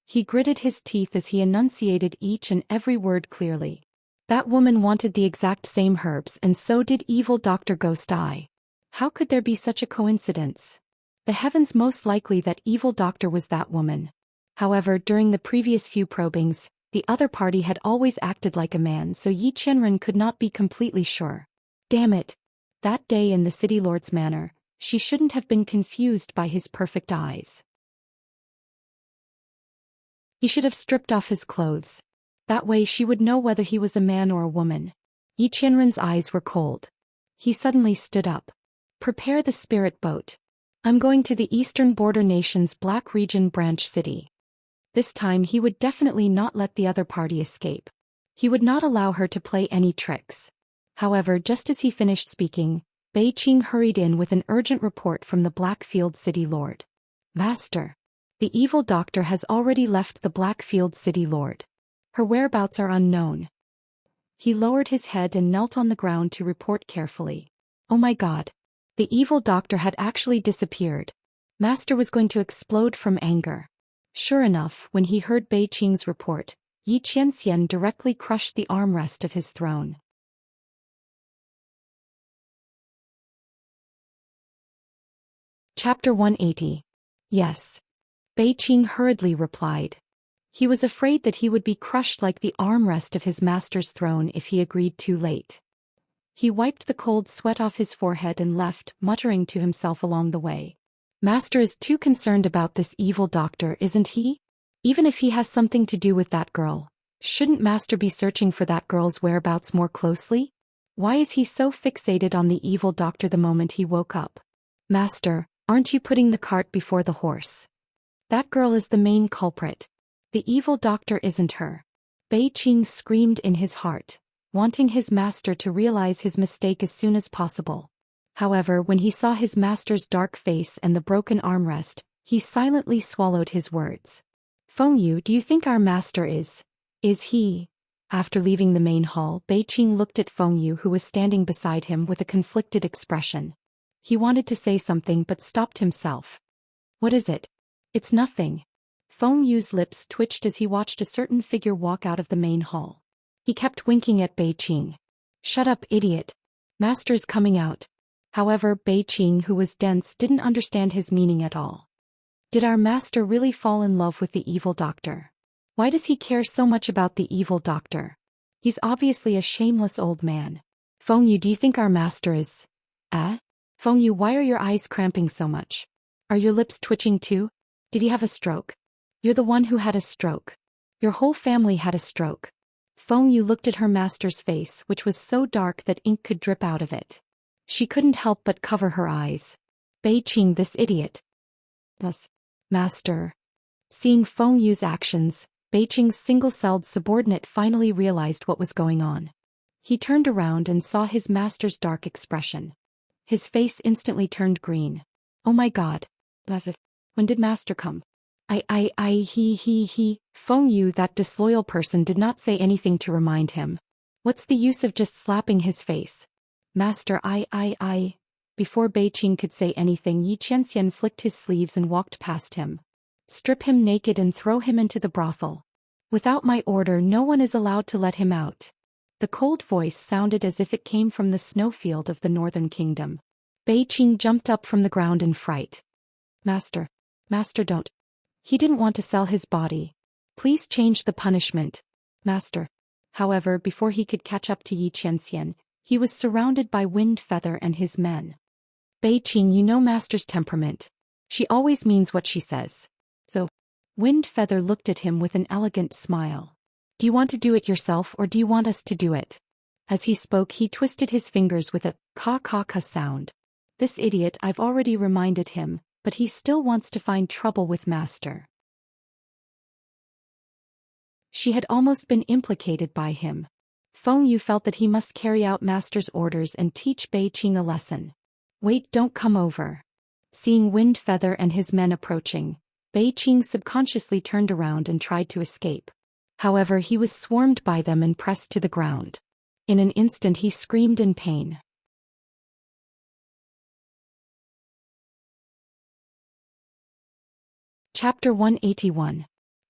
He gritted his teeth as he enunciated each and every word clearly. That woman wanted the exact same herbs, and so did evil Dr. Ghost Eye. How could there be such a coincidence? The heavens, most likely that evil doctor was that woman. However, during the previous few probings, the other party had always acted like a man, so Yi Qianren could not be completely sure. Damn it! That day in the city lord's manor, she shouldn't have been confused by his perfect eyes. He should have stripped off his clothes. That way she would know whether he was a man or a woman. Yi Qianren's eyes were cold. He suddenly stood up. Prepare the spirit boat. I'm going to the eastern border nation's Black Region branch city. This time he would definitely not let the other party escape. He would not allow her to play any tricks. However, just as he finished speaking, Bei Qing hurried in with an urgent report from the Blackfield City Lord. Master. The evil doctor has already left the Blackfield City Lord. Her whereabouts are unknown. He lowered his head and knelt on the ground to report carefully. Oh my God. The evil doctor had actually disappeared. Master was going to explode from anger. Sure enough, when he heard Bei Qing's report, Xianxia directly crushed the armrest of his throne. Chapter 180. Yes. Bei Qing hurriedly replied. He was afraid that he would be crushed like the armrest of his master's throne if he agreed too late. He wiped the cold sweat off his forehead and left, muttering to himself along the way. Master is too concerned about this evil doctor, isn't he? Even if he has something to do with that girl, shouldn't Master be searching for that girl's whereabouts more closely? Why is he so fixated on the evil doctor the moment he woke up? Master, aren't you putting the cart before the horse? That girl is the main culprit. The evil doctor isn't her. Bei Qing screamed in his heart, wanting his master to realize his mistake as soon as possible. However, when he saw his master's dark face and the broken armrest, he silently swallowed his words. Fengyu, do you think our master is he? After leaving the main hall, Bei Qing looked at Fengyu, who was standing beside him, with a conflicted expression. He wanted to say something but stopped himself. What is it? It's nothing. Fengyu's lips twitched as he watched a certain figure walk out of the main hall. He kept winking at Bei Qing. Shut up, idiot. Master's coming out. However, Bei Qing, who was dense, didn't understand his meaning at all. Did our master really fall in love with the evil doctor? Why does he care so much about the evil doctor? He's obviously a shameless old man. Fengyu, do you think our master is... Fengyu, why are your eyes cramping so much? Are your lips twitching too? Did he have a stroke? You're the one who had a stroke. Your whole family had a stroke. Fengyu looked at her master's face, which was so dark that ink could drip out of it. She couldn't help but cover her eyes. Bei Qing, this idiot. Master. Seeing Fengyu's actions, Bei Qing's single-celled subordinate finally realized what was going on. He turned around and saw his master's dark expression. His face instantly turned green. Oh my God. When did master come? Fengyu, that disloyal person, did not say anything to remind him. What's the use of just slapping his face? Master, Before Bei Qing could say anything, Xianxia flicked his sleeves and walked past him. Strip him naked and throw him into the brothel. Without my order, no one is allowed to let him out. The cold voice sounded as if it came from the snowfield of the northern kingdom. Bei Qing jumped up from the ground in fright. Master, don't. He didn't want to sell his body. Please change the punishment. Master. However, before he could catch up to Xianxia, he was surrounded by Wind Feather and his men. Bei Qing, you know Master's temperament. She always means what she says. So, Wind Feather looked at him with an elegant smile. Do you want to do it yourself, or do you want us to do it? As he spoke, he twisted his fingers with a ka sound. This idiot, I've already reminded him, but he still wants to find trouble with Master. She had almost been implicated by him. Fengyu felt that he must carry out Master's orders and teach Bei Qing a lesson. Wait, don't come over. Seeing Wind Feather and his men approaching, Bei Qing subconsciously turned around and tried to escape. However, he was swarmed by them and pressed to the ground. In an instant he screamed in pain. Chapter 181.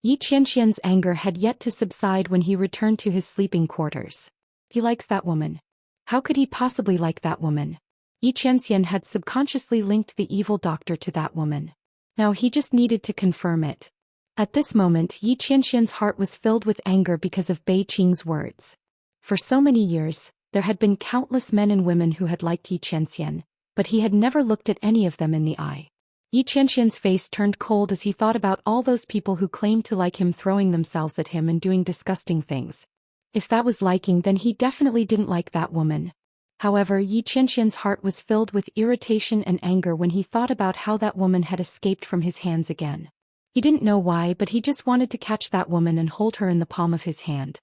Xianxia's anger had yet to subside when he returned to his sleeping quarters. He likes that woman. How could he possibly like that woman? Xianxia had subconsciously linked the evil doctor to that woman. Now he just needed to confirm it. At this moment, Xianxia's heart was filled with anger because of Bei Qing's words. For so many years, there had been countless men and women who had liked Xianxia, but he had never looked at any of them in the eye. Xianxia's face turned cold as he thought about all those people who claimed to like him throwing themselves at him and doing disgusting things. If that was liking, then he definitely didn't like that woman. However, Yi Qianxian's heart was filled with irritation and anger when he thought about how that woman had escaped from his hands again. He didn't know why, but he just wanted to catch that woman and hold her in the palm of his hand.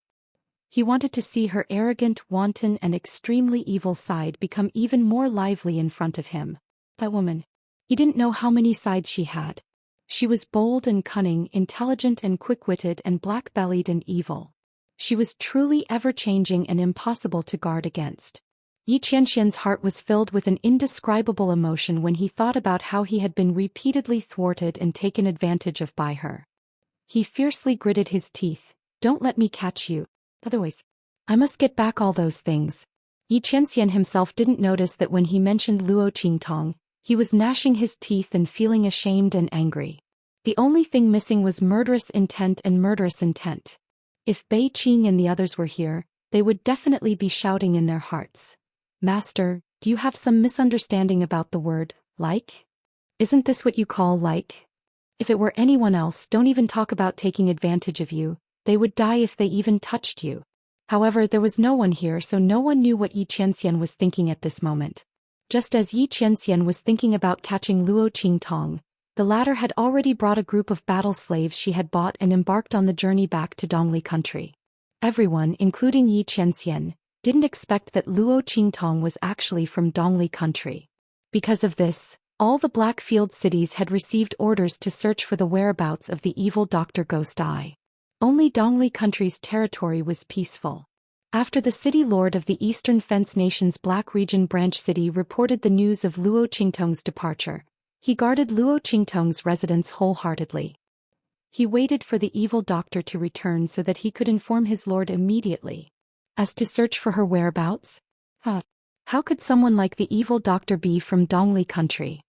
He wanted to see her arrogant, wanton and extremely evil side become even more lively in front of him. That woman. He didn't know how many sides she had. She was bold and cunning, intelligent and quick-witted and black-bellied and evil. She was truly ever-changing and impossible to guard against. Yi Qianxian's heart was filled with an indescribable emotion when he thought about how he had been repeatedly thwarted and taken advantage of by her. He fiercely gritted his teeth. Don't let me catch you. Otherwise, I must get back all those things. Yi Qianxian himself didn't notice that when he mentioned Luo Qingtong, he was gnashing his teeth and feeling ashamed and angry. The only thing missing was murderous intent and murderous intent. If Bei Qing and the others were here, they would definitely be shouting in their hearts. Master, do you have some misunderstanding about the word, like? Isn't this what you call like? If it were anyone else, don't even talk about taking advantage of you, they would die if they even touched you. However, there was no one here, so no one knew what Yi Qianxian was thinking at this moment. Just as Yi Qianxian was thinking about catching Luo Qingtong, the latter had already brought a group of battle slaves she had bought and embarked on the journey back to Dongli country. Everyone, including Yi Qianxian, didn't expect that Luo Qingtong was actually from Dongli country. Because of this, all the Blackfield cities had received orders to search for the whereabouts of the evil Dr. Ghost Eye. Only Dongli country's territory was peaceful. After the city lord of the Eastern Fence Nation's Black Region branch city reported the news of Luo Qingtong's departure, he guarded Luo Qingtong's residence wholeheartedly. He waited for the evil doctor to return so that he could inform his lord immediately. As to search for her whereabouts? How could someone like the evil doctor be from Dongli country?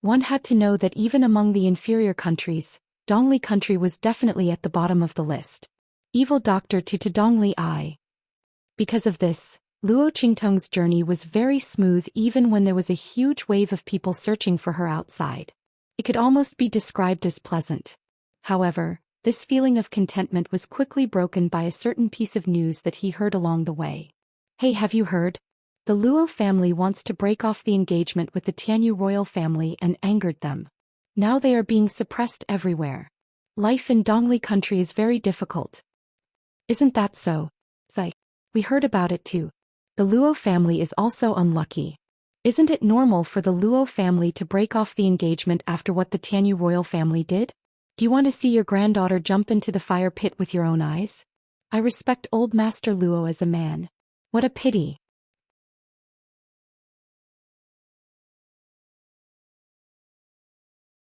One had to know that even among the inferior countries, Dongli country was definitely at the bottom of the list. Evil doctor to Dongli Eye. Because of this, Luo Qingtong's journey was very smooth even when there was a huge wave of people searching for her outside. It could almost be described as pleasant. However, this feeling of contentment was quickly broken by a certain piece of news that he heard along the way. Hey, have you heard? The Luo family wants to break off the engagement with the Tianyu royal family and angered them. Now they are being suppressed everywhere. Life in Dongli country is very difficult. Isn't that so? Zai. We heard about it too. The Luo family is also unlucky. Isn't it normal for the Luo family to break off the engagement after what the Tianyu royal family did? Do you want to see your granddaughter jump into the fire pit with your own eyes? I respect old Master Luo as a man. What a pity.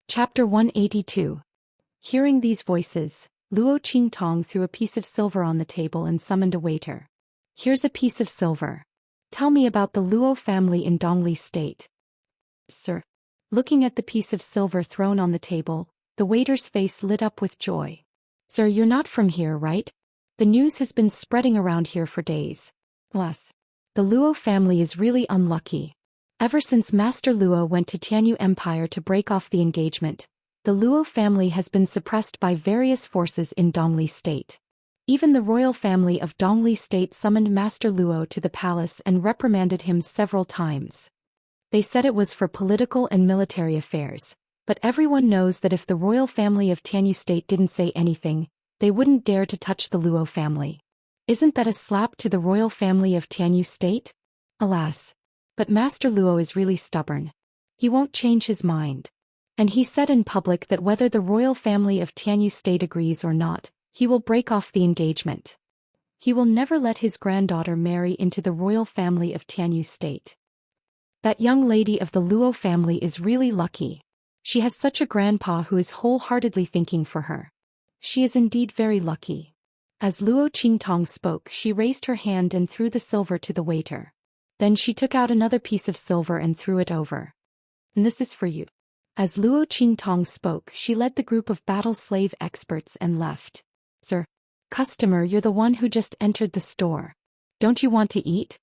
Chapter 182. Hearing these voices, Luo Qingtong threw a piece of silver on the table and summoned a waiter. Here's a piece of silver. Tell me about the Luo family in Dongli state. Sir. Looking at the piece of silver thrown on the table, the waiter's face lit up with joy. Sir, you're not from here, right? The news has been spreading around here for days. Alas. The Luo family is really unlucky. Ever since Master Luo went to Tianyu Empire to break off the engagement, the Luo family has been suppressed by various forces in Dongli state. Even the royal family of Dongli state summoned Master Luo to the palace and reprimanded him several times. They said it was for political and military affairs. But everyone knows that if the royal family of Tianyu state didn't say anything, they wouldn't dare to touch the Luo family. Isn't that a slap to the royal family of Tianyu state? Alas. But Master Luo is really stubborn. He won't change his mind. And he said in public that whether the royal family of Tianyu state agrees or not, he will break off the engagement. He will never let his granddaughter marry into the royal family of Tianyu state. That young lady of the Luo family is really lucky. She has such a grandpa who is wholeheartedly thinking for her. She is indeed very lucky. As Luo Qingtong spoke, she raised her hand and threw the silver to the waiter. Then she took out another piece of silver and threw it over. And this is for you. As Luo Qingtong spoke, she led the group of battle slave experts and left. Sir. Customer, you're the one who just entered the store. Don't you want to eat?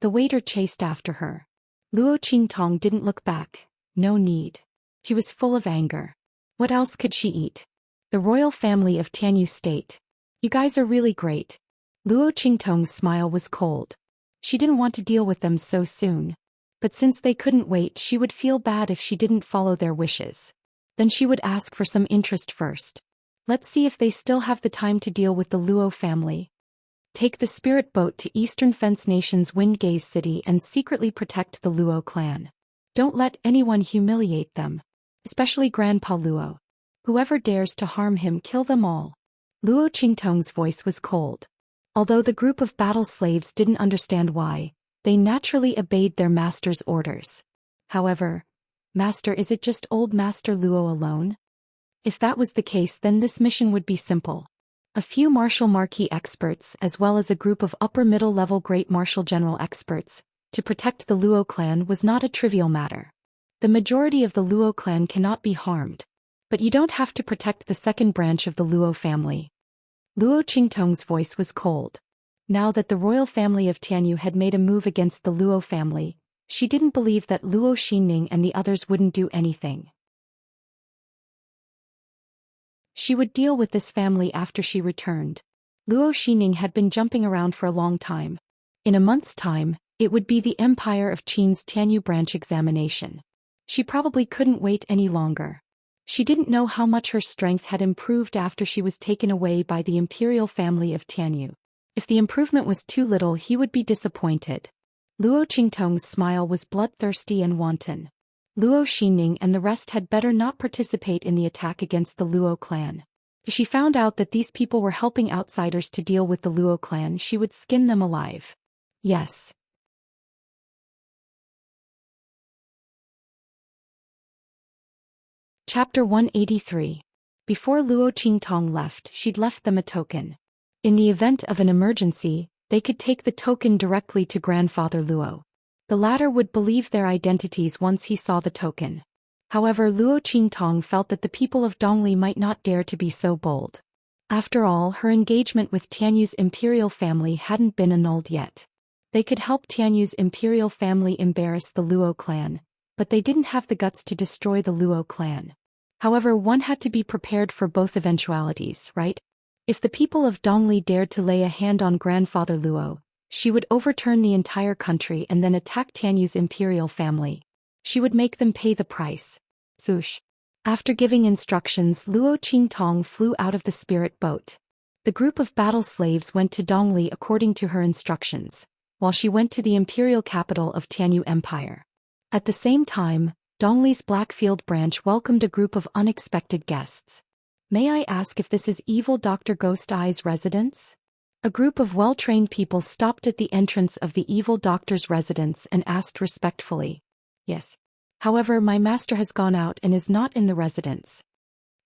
The waiter chased after her. Luo Qingtong didn't look back. No need. She was full of anger. What else could she eat? The royal family of Tianyu state. You guys are really great. Luo Qingtong's smile was cold. She didn't want to deal with them so soon. But since they couldn't wait, she would feel bad if she didn't follow their wishes. Then she would ask for some interest first. Let's see if they still have the time to deal with the Luo family. Take the spirit boat to Eastern Fence Nation's Windgaze City and secretly protect the Luo clan. Don't let anyone humiliate them. Especially Grandpa Luo. Whoever dares to harm him, kill them all. Luo Qingtong's voice was cold. Although the group of battle slaves didn't understand why, they naturally obeyed their master's orders. However, Master, is it just old Master Luo alone? If that was the case, then this mission would be simple. A few martial marquis experts as well as a group of upper-middle-level great martial general experts to protect the Luo clan was not a trivial matter. The majority of the Luo clan cannot be harmed. But you don't have to protect the second branch of the Luo family. Luo Qingtong's voice was cold. Now that the royal family of Tianyu had made a move against the Luo family, she didn't believe that Luo Xinning and the others wouldn't do anything. She would deal with this family after she returned. Luo Xinning had been jumping around for a long time. In a month's time, it would be the Empire of Qin's Tianyu branch examination. She probably couldn't wait any longer. She didn't know how much her strength had improved after she was taken away by the imperial family of Tianyu. If the improvement was too little, he would be disappointed. Luo Qingtong's smile was bloodthirsty and wanton. Luo Xinning and the rest had better not participate in the attack against the Luo clan. If she found out that these people were helping outsiders to deal with the Luo clan, she would skin them alive. Yes. Chapter 183. Before Luo Qingtong left, she'd left them a token. In the event of an emergency, they could take the token directly to Grandfather Luo. The latter would believe their identities once he saw the token. However, Luo Qingtong felt that the people of Dongli might not dare to be so bold. After all, her engagement with Tianyu's imperial family hadn't been annulled yet. They could help Tianyu's imperial family embarrass the Luo clan, but they didn't have the guts to destroy the Luo clan. However, one had to be prepared for both eventualities, right? If the people of Dongli dared to lay a hand on Grandfather Luo, she would overturn the entire country and then attack Tianyu's imperial family. She would make them pay the price. Zhoush. After giving instructions, Luo Qingtong flew out of the spirit boat. The group of battle slaves went to Dongli according to her instructions, while she went to the imperial capital of Tianyu Empire. At the same time, Dongli's Blackfield branch welcomed a group of unexpected guests. May I ask if this is Evil Dr. Ghost Eye's residence? A group of well-trained people stopped at the entrance of the Evil Doctor's residence and asked respectfully. Yes. However, my master has gone out and is not in the residence.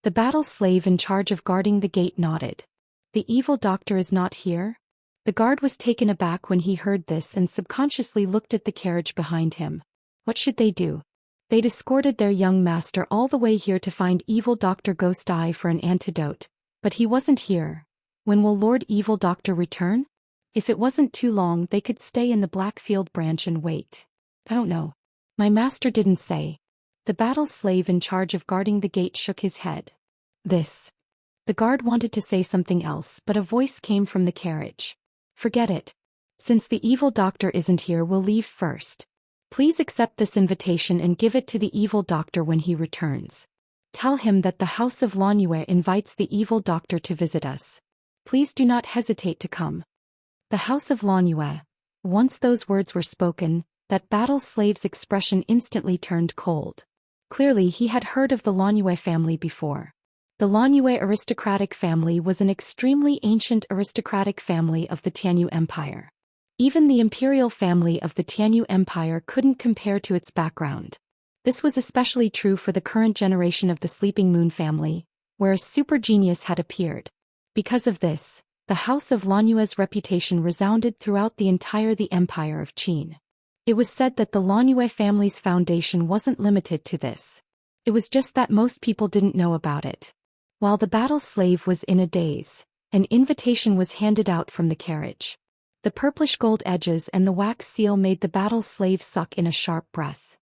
The battle slave in charge of guarding the gate nodded. The Evil Doctor is not here? The guard was taken aback when he heard this and subconsciously looked at the carriage behind him. What should they do? They'd escorted their young master all the way here to find Evil Dr. Ghost Eye for an antidote, but he wasn't here. When will Lord Evil Doctor return? If it wasn't too long, they could stay in the Blackfield branch and wait. I don't know. My master didn't say. The battle slave in charge of guarding the gate shook his head. This. The guard wanted to say something else, but a voice came from the carriage. Forget it. Since the Evil Doctor isn't here, we'll leave first. Please accept this invitation and give it to the Evil Doctor when he returns. Tell him that the House of Lanyue invites the Evil Doctor to visit us. Please do not hesitate to come. The House of Lanyue. Once those words were spoken, that battle slave's expression instantly turned cold. Clearly he had heard of the Lanyue family before. The Lanyue aristocratic family was an extremely ancient aristocratic family of the Tianyu Empire. Even the imperial family of the Tianyu Empire couldn't compare to its background. This was especially true for the current generation of the Sleeping Moon family, where a super genius had appeared. Because of this, the House of Lanyue's reputation resounded throughout the Empire of Qin. It was said that the Lanyue family's foundation wasn't limited to this. It was just that most people didn't know about it. While the battle slave was in a daze, an invitation was handed out from the carriage. The purplish gold edges and the wax seal made the battle slave suck in a sharp breath.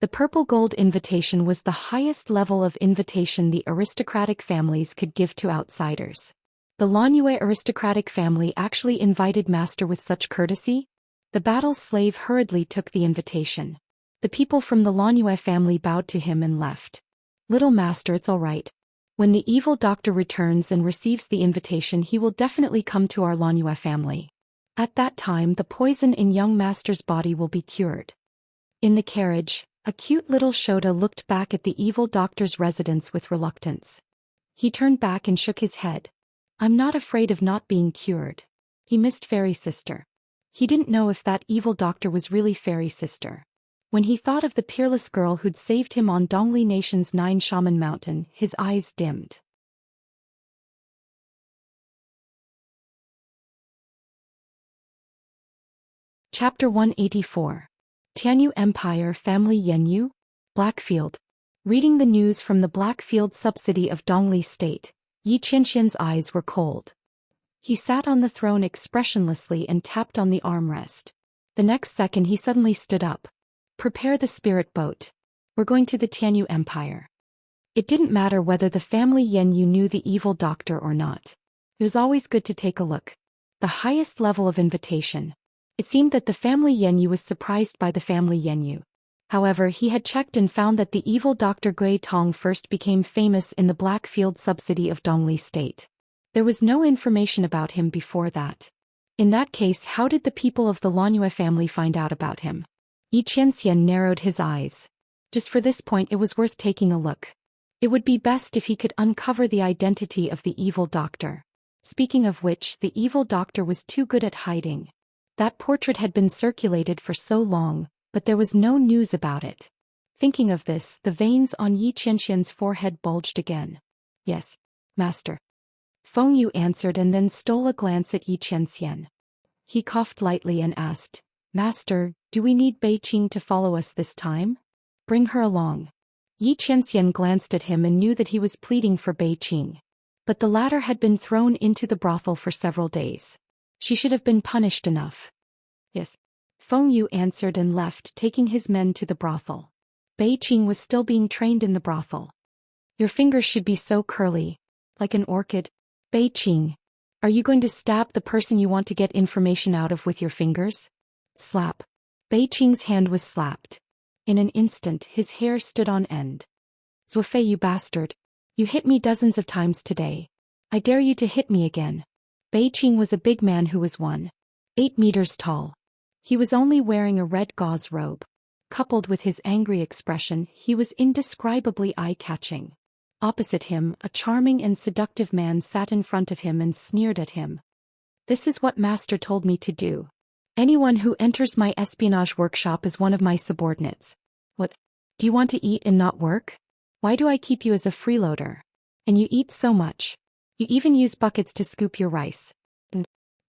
The purple gold invitation was the highest level of invitation the aristocratic families could give to outsiders. The Laniyue aristocratic family actually invited Master with such courtesy? The battle slave hurriedly took the invitation. The people from the Laniyue family bowed to him and left. Little Master, it's all right. When the evil doctor returns and receives the invitation, he will definitely come to our Laniyue family. At that time, the poison in young Master's body will be cured. In the carriage, a cute little Shota looked back at the evil doctor's residence with reluctance. He turned back and shook his head. I'm not afraid of not being cured. He missed Fairy Sister. He didn't know if that evil doctor was really Fairy Sister. When he thought of the peerless girl who'd saved him on Dongli Nation's 9 Shaman Mountain, his eyes dimmed. Chapter 184. Tianyu Empire Family Yanyu? Blackfield. Reading the news from the Blackfield subsidy of Dongli State, Yi Qianxian's eyes were cold. He sat on the throne expressionlessly and tapped on the armrest. The next second he suddenly stood up. Prepare the spirit boat. We're going to the Tianyu Empire. It didn't matter whether the family Yanyu knew the evil doctor or not. It was always good to take a look. The highest level of invitation. It seemed that the family Yanyu was surprised by the family Yanyu. However, he had checked and found that the evil Dr. Gui Tong first became famous in the Blackfield subsidy of Dongli State. There was no information about him before that. In that case, how did the people of the Laniyue family find out about him? Yi Qianxian narrowed his eyes. Just for this point it was worth taking a look. It would be best if he could uncover the identity of the evil doctor. Speaking of which, the evil doctor was too good at hiding. That portrait had been circulated for so long, but there was no news about it. Thinking of this, the veins on Yi Qianxian's forehead bulged again. Yes, Master. Feng Yu answered and then stole a glance at Yi Qianxian. He coughed lightly and asked, Master, do we need Bei Qing to follow us this time? Bring her along. Yi Qianxian glanced at him and knew that he was pleading for Bei Qing. But the latter had been thrown into the brothel for several days. She should have been punished enough. Yes. Feng Yu answered and left, taking his men to the brothel. Bei Qing was still being trained in the brothel. Your fingers should be so curly. Like an orchid. Bei Qing. Are you going to stab the person you want to get information out of with your fingers? Slap. Bei Qing's hand was slapped. In an instant, his hair stood on end. Zuofei, you bastard. You hit me dozens of times today. I dare you to hit me again. Bei Qing was a big man who was 1.8 meters tall. He was only wearing a red gauze robe. Coupled with his angry expression, he was indescribably eye-catching. Opposite him, a charming and seductive man sat in front of him and sneered at him. This is what Master told me to do. Anyone who enters my espionage workshop is one of my subordinates. What? Do you want to eat and not work? Why do I keep you as a freeloader? And you eat so much. You even use buckets to scoop your rice.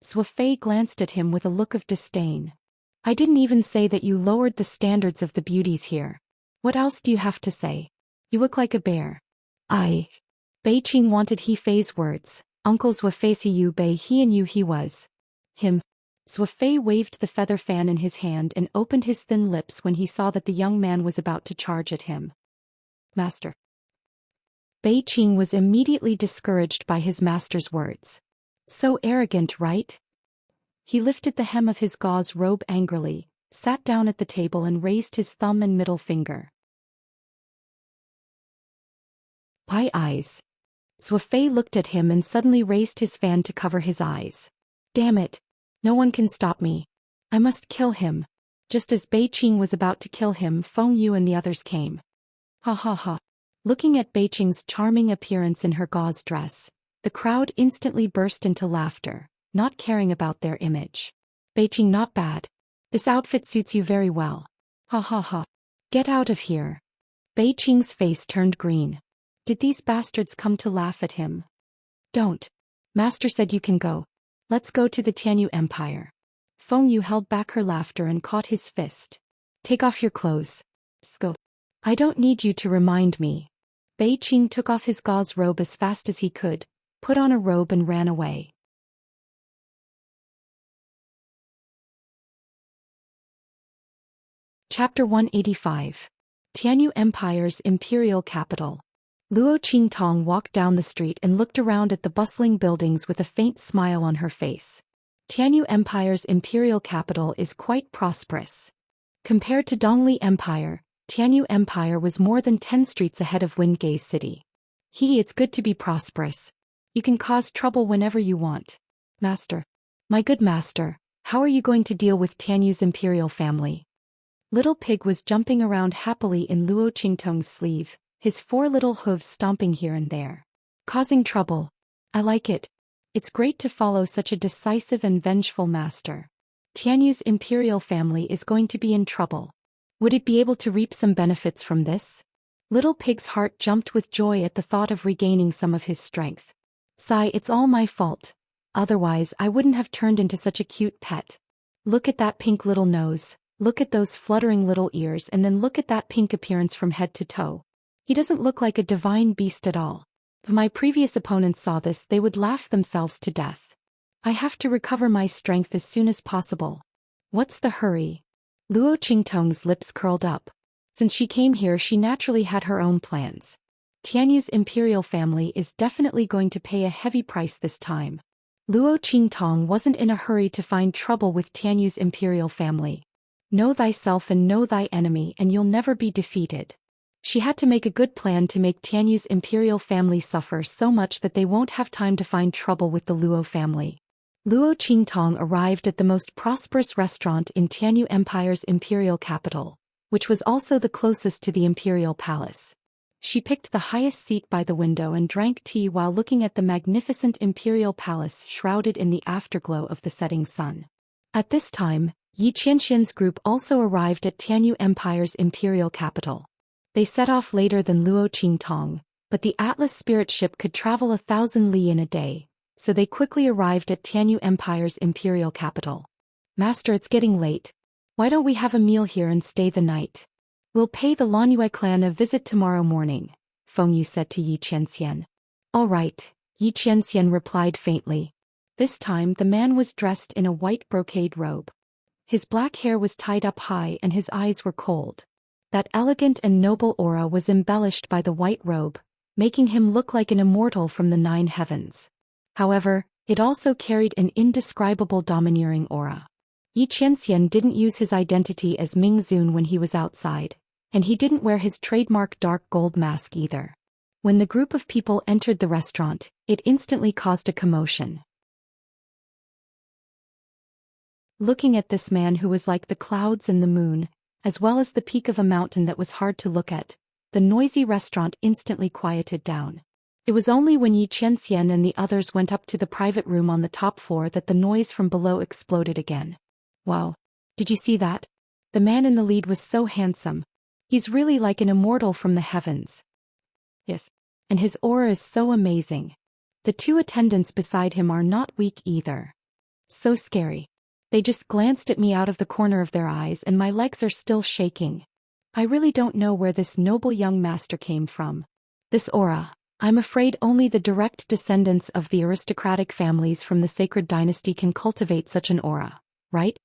Zuofei glanced at him with a look of disdain. I didn't even say that you lowered the standards of the beauties here. What else do you have to say? You look like a bear. Bei Qing wanted He Fei's words. Uncle Zuofei si you bei he and you he was. Him. Zuofei waved the feather fan in his hand and opened his thin lips when he saw that the young man was about to charge at him. Master. Bei Qing was immediately discouraged by his master's words. So arrogant, right? He lifted the hem of his gauze robe angrily, sat down at the table and raised his thumb and middle finger. Pie eyes. Zuofei looked at him and suddenly raised his fan to cover his eyes. Damn it. No one can stop me. I must kill him. Just as Bei Qing was about to kill him, Feng Yu and the others came. Ha ha ha. Looking at Bei Qing's charming appearance in her gauze dress, the crowd instantly burst into laughter, not caring about their image. Bei Qing, not bad. This outfit suits you very well. Ha ha ha. Get out of here. Bei Qing's face turned green. Did these bastards come to laugh at him? Don't. Master said you can go. Let's go to the Tianyu Empire. Feng Yu held back her laughter and caught his fist. Take off your clothes. Go. I don't need you to remind me. Bei Qing took off his gauze robe as fast as he could, put on a robe and ran away. Chapter 185. Tianyu Empire's imperial capital. Luo Qingtong walked down the street and looked around at the bustling buildings with a faint smile on her face. Tianyu Empire's imperial capital is quite prosperous. Compared to Dongli Empire, Tianyu Empire was more than 10 streets ahead of Wingate City. It's good to be prosperous. You can cause trouble whenever you want. Master. My good master, how are you going to deal with Tianyu's imperial family? Little Pig was jumping around happily in Luo Qingtong's sleeve, his 4 little hooves stomping here and there. Causing trouble. I like it. It's great to follow such a decisive and vengeful master. Tianyu's imperial family is going to be in trouble. Would it be able to reap some benefits from this? Little Pig's heart jumped with joy at the thought of regaining some of his strength. Sigh, it's all my fault. Otherwise I wouldn't have turned into such a cute pet. Look at that pink little nose, look at those fluttering little ears, and then look at that pink appearance from head to toe. He doesn't look like a divine beast at all. If my previous opponents saw this, they would laugh themselves to death. I have to recover my strength as soon as possible. What's the hurry? Luo Qingtong's lips curled up. Since she came here, she naturally had her own plans. Tianyu's imperial family is definitely going to pay a heavy price this time. Luo Qingtong wasn't in a hurry to find trouble with Tianyu's imperial family. Know thyself and know thy enemy, and you'll never be defeated. She had to make a good plan to make Tianyu's imperial family suffer so much that they won't have time to find trouble with the Luo family. Luo Qingtong arrived at the most prosperous restaurant in Tianyu Empire's imperial capital, which was also the closest to the imperial palace. She picked the highest seat by the window and drank tea while looking at the magnificent imperial palace shrouded in the afterglow of the setting sun. At this time, Xianxia's group also arrived at Tianyu Empire's imperial capital. They set off later than Luo Qingtong, but the Atlas spirit ship could travel 1,000 li in a day, so they quickly arrived at Tianyu Empire's imperial capital. Master, it's getting late. Why don't we have a meal here and stay the night? We'll pay the Lanyue clan a visit tomorrow morning, Feng Yu said to Xianxia. All right, Xianxia replied faintly. This time the man was dressed in a white brocade robe. His black hair was tied up high and his eyes were cold. That elegant and noble aura was embellished by the white robe, making him look like an immortal from the 9 heavens. However, it also carried an indescribable domineering aura. Xianxia didn't use his identity as Ming Zun when he was outside, and he didn't wear his trademark dark gold mask either. When the group of people entered the restaurant, it instantly caused a commotion. Looking at this man who was like the clouds and the moon, as well as the peak of a mountain that was hard to look at, the noisy restaurant instantly quieted down. It was only when Xianxia and the others went up to the private room on the top floor that the noise from below exploded again. Wow! Did you see that? The man in the lead was so handsome. He's really like an immortal from the heavens. Yes. And his aura is so amazing. The 2 attendants beside him are not weak either. So scary. They just glanced at me out of the corner of their eyes and my legs are still shaking. I really don't know where this noble young master came from. This aura, I'm afraid only the direct descendants of the aristocratic families from the sacred dynasty can cultivate such an aura, right?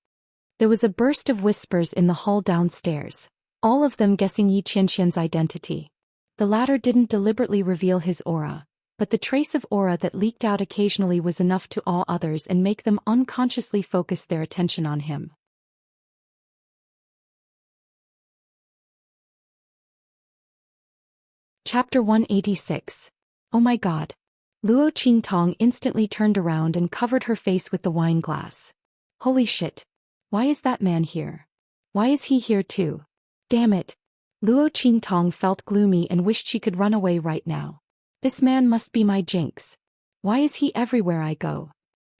There was a burst of whispers in the hall downstairs, all of them guessing Xianxia's identity. The latter didn't deliberately reveal his aura, but the trace of aura that leaked out occasionally was enough to awe others and make them unconsciously focus their attention on him. Chapter 186. Oh my god. Luo Qingtong instantly turned around and covered her face with the wine glass. Holy shit. Why is that man here? Why is he here too? Damn it. Luo Qingtong felt gloomy and wished she could run away right now. This man must be my jinx. Why is he everywhere I go?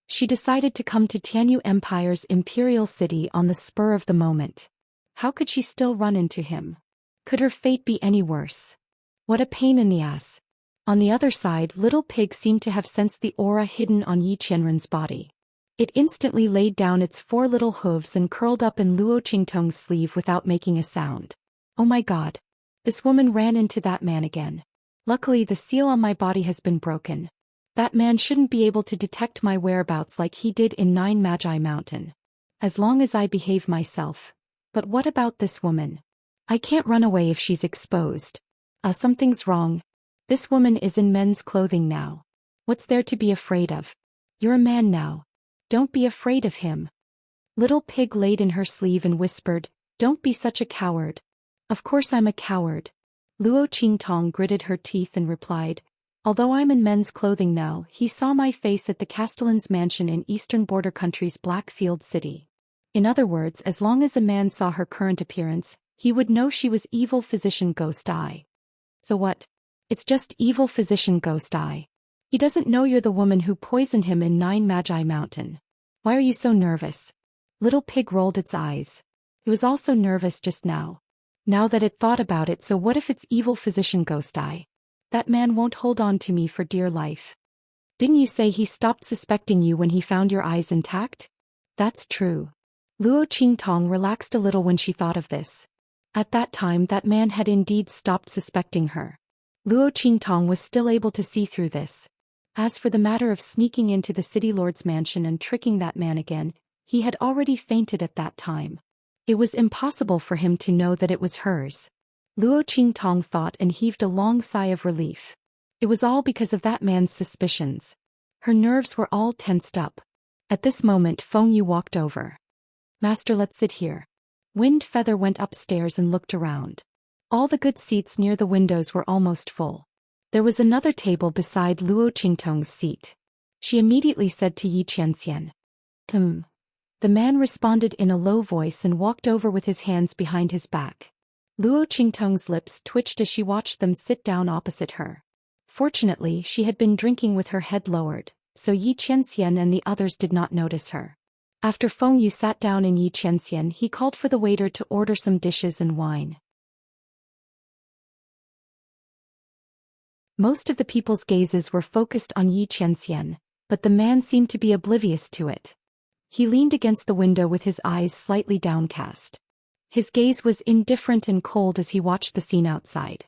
She decided to come to Tianyu Empire's imperial city on the spur of the moment. How could she still run into him? Could her fate be any worse? What a pain in the ass. On the other side, Little Pig seemed to have sensed the aura hidden on Yi Qianren's body. It instantly laid down its 4 little hooves and curled up in Luo Qingtong's sleeve without making a sound. Oh my god. This woman ran into that man again. Luckily the seal on my body has been broken. That man shouldn't be able to detect my whereabouts like he did in 9 Magi Mountain. As long as I behave myself. But what about this woman? I can't run away if she's exposed. Something's wrong. This woman is in men's clothing now. What's there to be afraid of? You're a man now. Don't be afraid of him. Little Pig laid in her sleeve and whispered, don't be such a coward. Of course I'm a coward. Luo Qingtong gritted her teeth and replied, although I'm in men's clothing now, he saw my face at the Castellan's mansion in eastern border country's Blackfield City. In other words, as long as a man saw her current appearance, he would know she was evil physician Ghost Eye. So what? It's just evil physician Ghost Eye. He doesn't know you're the woman who poisoned him in Nine Magi Mountain. Why are you so nervous? Little Pig rolled its eyes. It was also nervous just now. Now that it thought about it, so what if it's evil physician Ghost Eye? That man won't hold on to me for dear life. Didn't you say he stopped suspecting you when he found your eyes intact? That's true. Luo Qingtong relaxed a little when she thought of this. At that time that man had indeed stopped suspecting her. Luo Qingtong was still able to see through this. As for the matter of sneaking into the city lord's mansion and tricking that man again, he had already fainted at that time. It was impossible for him to know that it was hers. Luo Qingtong thought and heaved a long sigh of relief. It was all because of that man's suspicions. Her nerves were all tensed up. At this moment Feng Yu walked over. Master, let's sit here. Wind Feather went upstairs and looked around. All the good seats near the windows were almost full. There was another table beside Luo Qingtong's seat. She immediately said to Xianxia, The man responded in a low voice and walked over with his hands behind his back. Luo Qingtong's lips twitched as she watched them sit down opposite her. Fortunately, she had been drinking with her head lowered, so Xianxia and the others did not notice her. After Feng Yu sat down in Xianxia, he called for the waiter to order some dishes and wine. Most of the people's gazes were focused on Xianxia, but the man seemed to be oblivious to it. He leaned against the window with his eyes slightly downcast. His gaze was indifferent and cold as he watched the scene outside.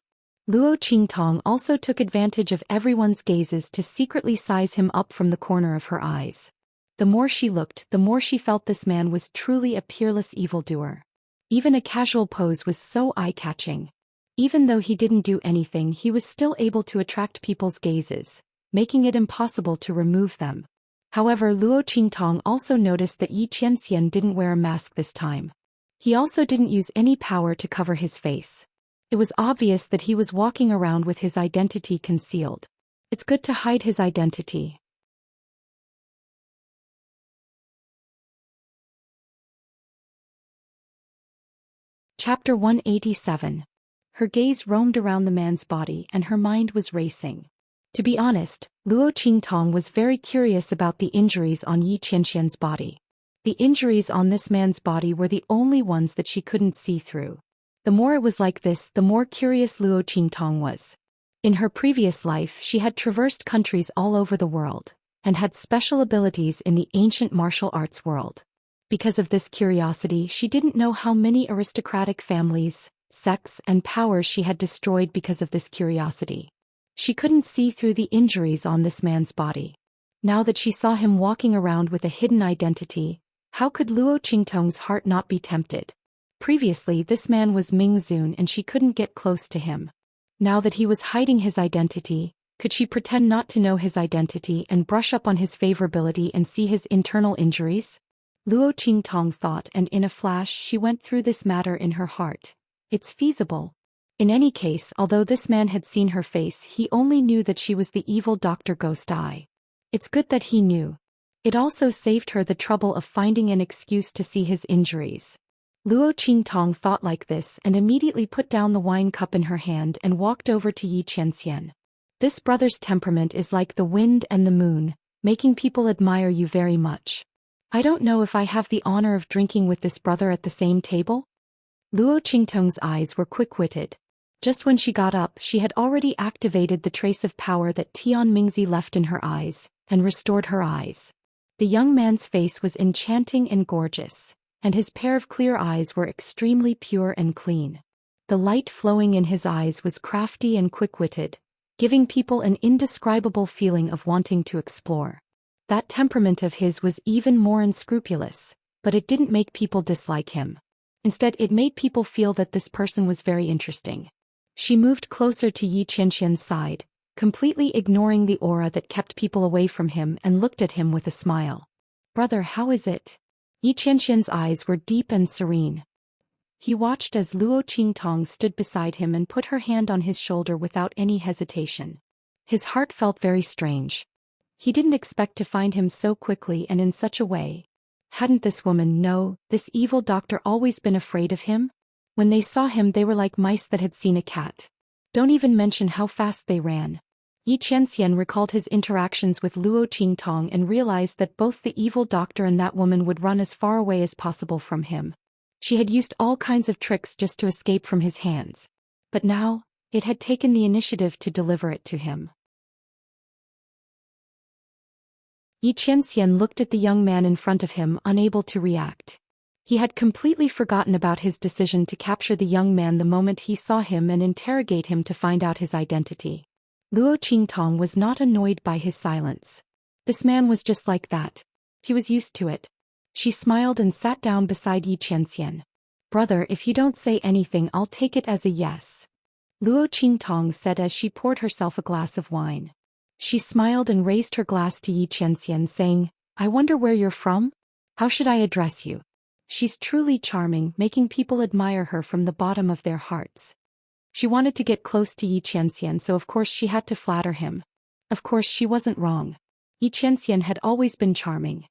Luo Qingtong also took advantage of everyone's gazes to secretly size him up from the corner of her eyes. The more she looked, the more she felt this man was truly a peerless evildoer. Even a casual pose was so eye-catching. Even though he didn't do anything, he was still able to attract people's gazes, making it impossible to remove them. However, Luo Qingtong also noticed that Xianxia didn't wear a mask this time. He also didn't use any power to cover his face. It was obvious that he was walking around with his identity concealed. It's good to hide his identity. Chapter 187. Her gaze roamed around the man's body and her mind was racing. To be honest, Luo Qingtong was very curious about the injuries on Xianxia's body. The injuries on this man's body were the only ones that she couldn't see through. The more it was like this, the more curious Luo Qingtong was. In her previous life, she had traversed countries all over the world, and had special abilities in the ancient martial arts world. Because of this curiosity, she didn't know how many aristocratic families, sects, and powers she had destroyed because of this curiosity. She couldn't see through the injuries on this man's body. Now that she saw him walking around with a hidden identity, how could Luo Qingtong's heart not be tempted? Previously, this man was Ming Zun and she couldn't get close to him. Now that he was hiding his identity, could she pretend not to know his identity and brush up on his favorability and see his internal injuries? Luo Qingtong thought, and in a flash she went through this matter in her heart. It's feasible. In any case, although this man had seen her face, he only knew that she was the evil Dr. Ghost Eye. It's good that he knew. It also saved her the trouble of finding an excuse to see his injuries. Luo Qingtong thought like this and immediately put down the wine cup in her hand and walked over to Xianxia. This brother's temperament is like the wind and the moon, making people admire you very much. I don't know if I have the honor of drinking with this brother at the same table? Luo Qingtong's eyes were quick-witted. Just when she got up, she had already activated the trace of power that Tian Mingzi left in her eyes, and restored her eyes. The young man's face was enchanting and gorgeous, and his pair of clear eyes were extremely pure and clean. The light flowing in his eyes was crafty and quick-witted, giving people an indescribable feeling of wanting to explore. That temperament of his was even more unscrupulous, but it didn't make people dislike him. Instead, it made people feel that this person was very interesting. She moved closer to Xianxian's side, completely ignoring the aura that kept people away from him, and looked at him with a smile. "Brother, how is it?" Xianxian's eyes were deep and serene. He watched as Luo Qingtong stood beside him and put her hand on his shoulder without any hesitation. His heart felt very strange. He didn't expect to find him so quickly and in such a way. Hadn't this woman, no, this evil doctor, always been afraid of him? When they saw him, they were like mice that had seen a cat. Don't even mention how fast they ran. Xianxian recalled his interactions with Luo Qingtong and realized that both the evil doctor and that woman would run as far away as possible from him. She had used all kinds of tricks just to escape from his hands. But now, it had taken the initiative to deliver it to him. Xianxian looked at the young man in front of him, unable to react. He had completely forgotten about his decision to capture the young man the moment he saw him and interrogate him to find out his identity. Luo Qingtong was not annoyed by his silence. This man was just like that. He was used to it. She smiled and sat down beside Xianxian. "Brother, if you don't say anything, I'll take it as a yes," Luo Qingtong said as she poured herself a glass of wine. She smiled and raised her glass to Xianxian, saying, "I wonder where you're from? How should I address you?" She's truly charming, making people admire her from the bottom of their hearts. She wanted to get close to Xianxian, so of course she had to flatter him. Of course she wasn't wrong. Xianxian had always been charming.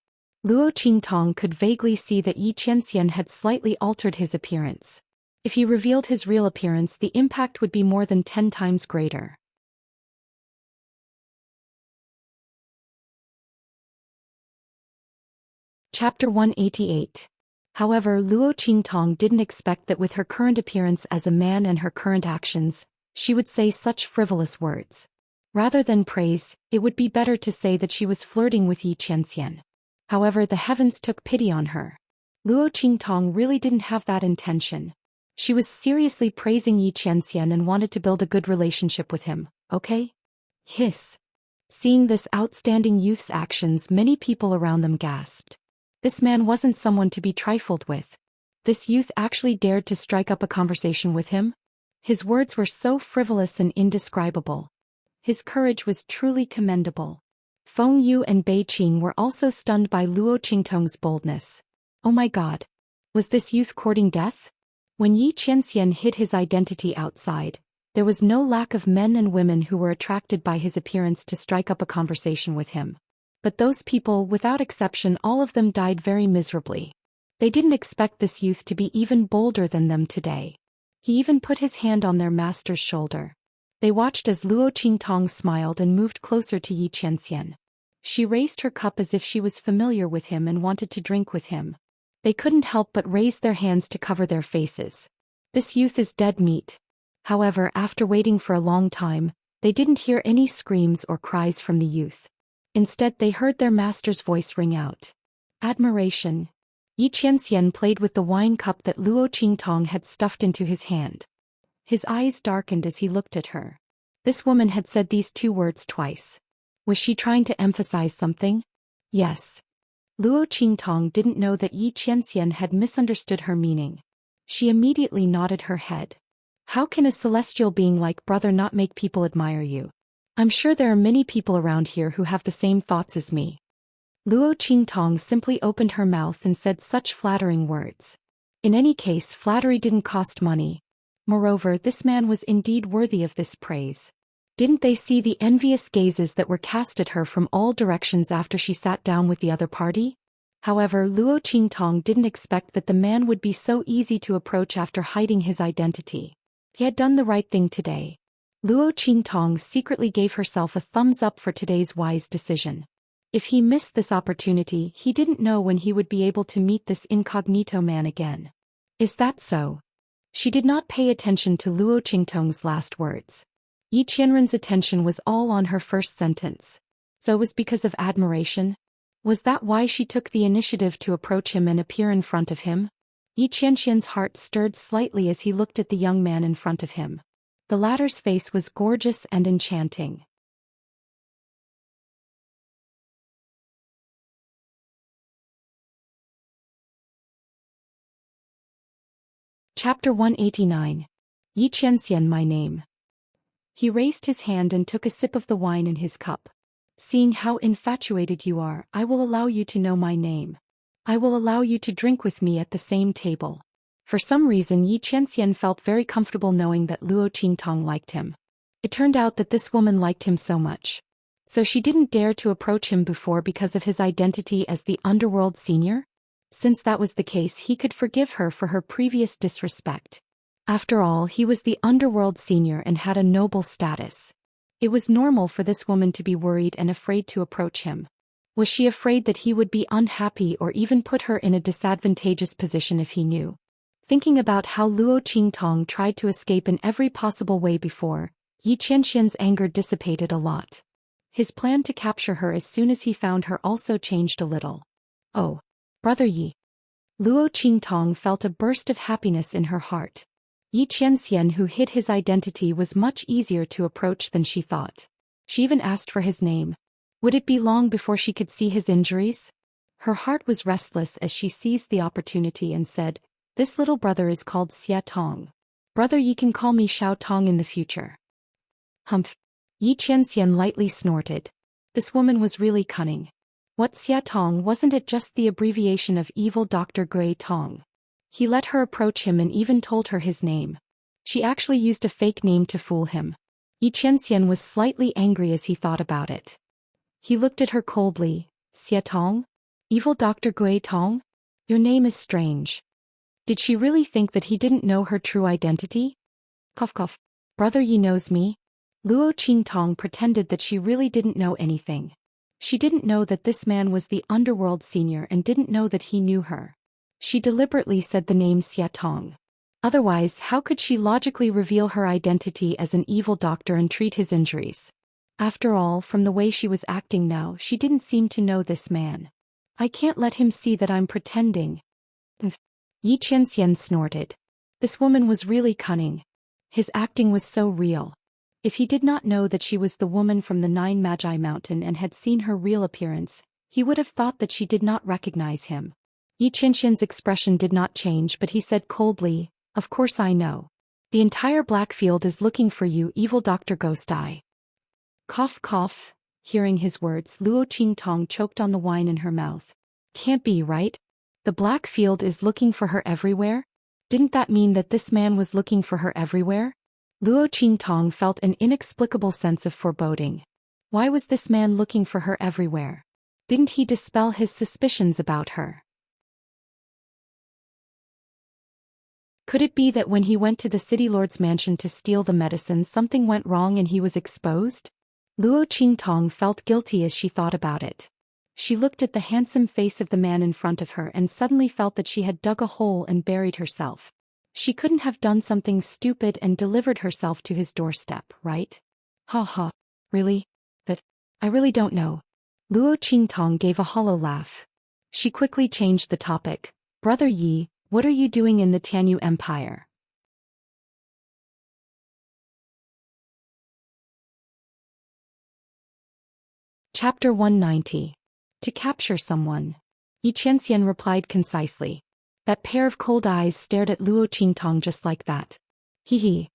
Luo Qingtong could vaguely see that Xianxian had slightly altered his appearance. If he revealed his real appearance, the impact would be more than 10 times greater. Chapter 188. However, Luo Qingtong didn't expect that with her current appearance as a man and her current actions, she would say such frivolous words. Rather than praise, it would be better to say that she was flirting with Xianxian. However, the heavens took pity on her. Luo Qingtong really didn't have that intention. She was seriously praising Xianxian and wanted to build a good relationship with him, okay? Hiss. Seeing this outstanding youth's actions, many people around them gasped. This man wasn't someone to be trifled with. This youth actually dared to strike up a conversation with him? His words were so frivolous and indescribable. His courage was truly commendable. Feng Yu and Bei Qing were also stunned by Luo Qingtong's boldness. Oh my god. Was this youth courting death? When Xianxian hid his identity outside, there was no lack of men and women who were attracted by his appearance to strike up a conversation with him. But those people, without exception, all of them died very miserably. They didn't expect this youth to be even bolder than them today. He even put his hand on their master's shoulder. They watched as Luo Qingtong smiled and moved closer to Xianxian. She raised her cup as if she was familiar with him and wanted to drink with him. They couldn't help but raise their hands to cover their faces. This youth is dead meat. However, after waiting for a long time, they didn't hear any screams or cries from the youth. Instead, they heard their master's voice ring out. Admiration. Xianxian played with the wine cup that Luo Qingtong had stuffed into his hand. His eyes darkened as he looked at her. This woman had said these 2 words twice. Was she trying to emphasize something? Yes. Luo Qingtong didn't know that Xianxian had misunderstood her meaning. She immediately nodded her head. How can a celestial being like brother not make people admire you? I'm sure there are many people around here who have the same thoughts as me. Luo Qingtong simply opened her mouth and said such flattering words. In any case, flattery didn't cost money. Moreover, this man was indeed worthy of this praise. Didn't they see the envious gazes that were cast at her from all directions after she sat down with the other party? However, Luo Qingtong didn't expect that the man would be so easy to approach after hiding his identity. He had done the right thing today. Luo Qingtong secretly gave herself a thumbs up for today's wise decision. If he missed this opportunity, he didn't know when he would be able to meet this incognito man again. Is that so? She did not pay attention to Luo Qingtong's last words. Qianren's attention was all on her first sentence. So it was because of admiration? Was that why she took the initiative to approach him and appear in front of him? Xianxian's heart stirred slightly as he looked at the young man in front of him. The latter's face was gorgeous and enchanting. Chapter 189. Xianxia, my name. He raised his hand and took a sip of the wine in his cup. Seeing how infatuated you are, I will allow you to know my name. I will allow you to drink with me at the same table. For some reason Xianxia felt very comfortable knowing that Luo Qingtong liked him. It turned out that this woman liked him so much. So she didn't dare to approach him before because of his identity as the underworld senior? Since that was the case, he could forgive her for her previous disrespect. After all, he was the underworld senior and had a noble status. It was normal for this woman to be worried and afraid to approach him. Was she afraid that he would be unhappy or even put her in a disadvantageous position if he knew? Thinking about how Luo Qingtong tried to escape in every possible way before, Xianxia's anger dissipated a lot. His plan to capture her as soon as he found her also changed a little. Oh, Brother Yi. Luo Qingtong felt a burst of happiness in her heart. Xianxia, who hid his identity, was much easier to approach than she thought. She even asked for his name. Would it be long before she could see his injuries? Her heart was restless as she seized the opportunity and said, "This little brother is called Xia Tong. Brother Yi can call me Xiao Tong in the future." Humph. Xianxia lightly snorted. This woman was really cunning. What Xia Tong, wasn't it just the abbreviation of evil Dr. Gui Tong? He let her approach him and even told her his name. She actually used a fake name to fool him. Xianxia was slightly angry as he thought about it. He looked at her coldly. "Xia Tong? Evil Dr. Gui Tong? Your name is strange." Did she really think that he didn't know her true identity? Cough cough. Brother Yi knows me. Luo Qingtong pretended that she really didn't know anything. She didn't know that this man was the underworld senior and didn't know that he knew her. She deliberately said the name Xia Tong. Otherwise, how could she logically reveal her identity as an evil doctor and treat his injuries? After all, from the way she was acting now, she didn't seem to know this man. I can't let him see that I'm pretending. Xianxia snorted. This woman was really cunning. His acting was so real. If he did not know that she was the woman from the Nine Magi Mountain and had seen her real appearance, he would have thought that she did not recognize him. Xianxia's expression did not change, but he said coldly, "Of course I know. The entire Blackfield is looking for you, evil Dr. Ghost Eye." Cough cough. Hearing his words, Luo Qingtong choked on the wine in her mouth. Can't be right? The Blackfield is looking for her everywhere? Didn't that mean that this man was looking for her everywhere? Luo Qingtong felt an inexplicable sense of foreboding. Why was this man looking for her everywhere? Didn't he dispel his suspicions about her? Could it be that when he went to the city lord's mansion to steal the medicine, something went wrong and he was exposed? Luo Qingtong felt guilty as she thought about it. She looked at the handsome face of the man in front of her and suddenly felt that she had dug a hole and buried herself. She couldn't have done something stupid and delivered herself to his doorstep, right? Ha ha. Really? But I really don't know. Luo Qingtong gave a hollow laugh. She quickly changed the topic. Brother Yi, what are you doing in the Tianyu Empire? Chapter 190. To capture someone. Xianxia replied concisely. That pair of cold eyes stared at Luo Qingtong just like that. Hee.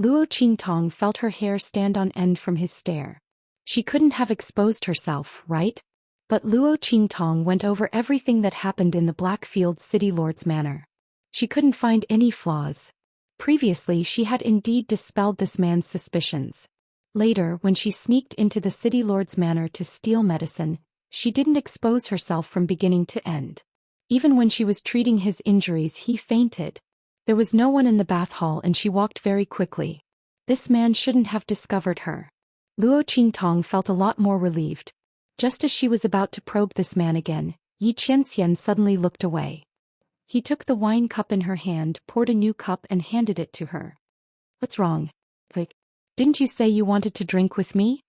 Luo Qingtong felt her hair stand on end from his stare. She couldn't have exposed herself, right? But Luo Qingtong went over everything that happened in the Blackfield City Lord's manor. She couldn't find any flaws. Previously she had indeed dispelled this man's suspicions. Later, when she sneaked into the City Lord's manor to steal medicine, she didn't expose herself from beginning to end. Even when she was treating his injuries, he fainted. There was no one in the bath hall and she walked very quickly. This man shouldn't have discovered her. Luo Qingtong felt a lot more relieved. Just as she was about to probe this man again, Xianxia suddenly looked away. He took the wine cup in her hand, poured a new cup and handed it to her. What's wrong? Didn't you say you wanted to drink with me?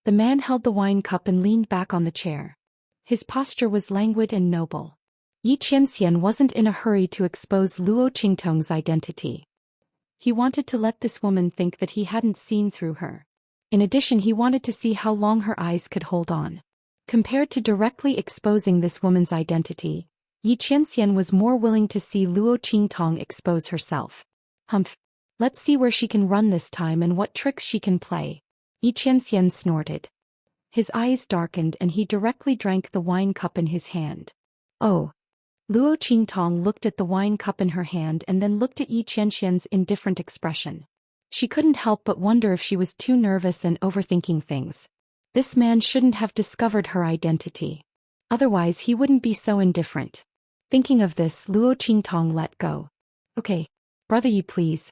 The man held the wine cup and leaned back on the chair. His posture was languid and noble. Xianxia wasn't in a hurry to expose Luo Qingtong's identity. He wanted to let this woman think that he hadn't seen through her. In addition, he wanted to see how long her eyes could hold on. Compared to directly exposing this woman's identity, Yi Qianxian was more willing to see Luo Qingtong expose herself. Humph. Let's see where she can run this time and what tricks she can play. Yi Qianxian snorted. His eyes darkened and he directly drank the wine cup in his hand. Oh. Luo Qingtong looked at the wine cup in her hand and then looked at Yi Qianxian's indifferent expression. She couldn't help but wonder if she was too nervous and overthinking things. This man shouldn't have discovered her identity. Otherwise he wouldn't be so indifferent. Thinking of this, Luo Qingtong let go. Okay. Brother Yi, please.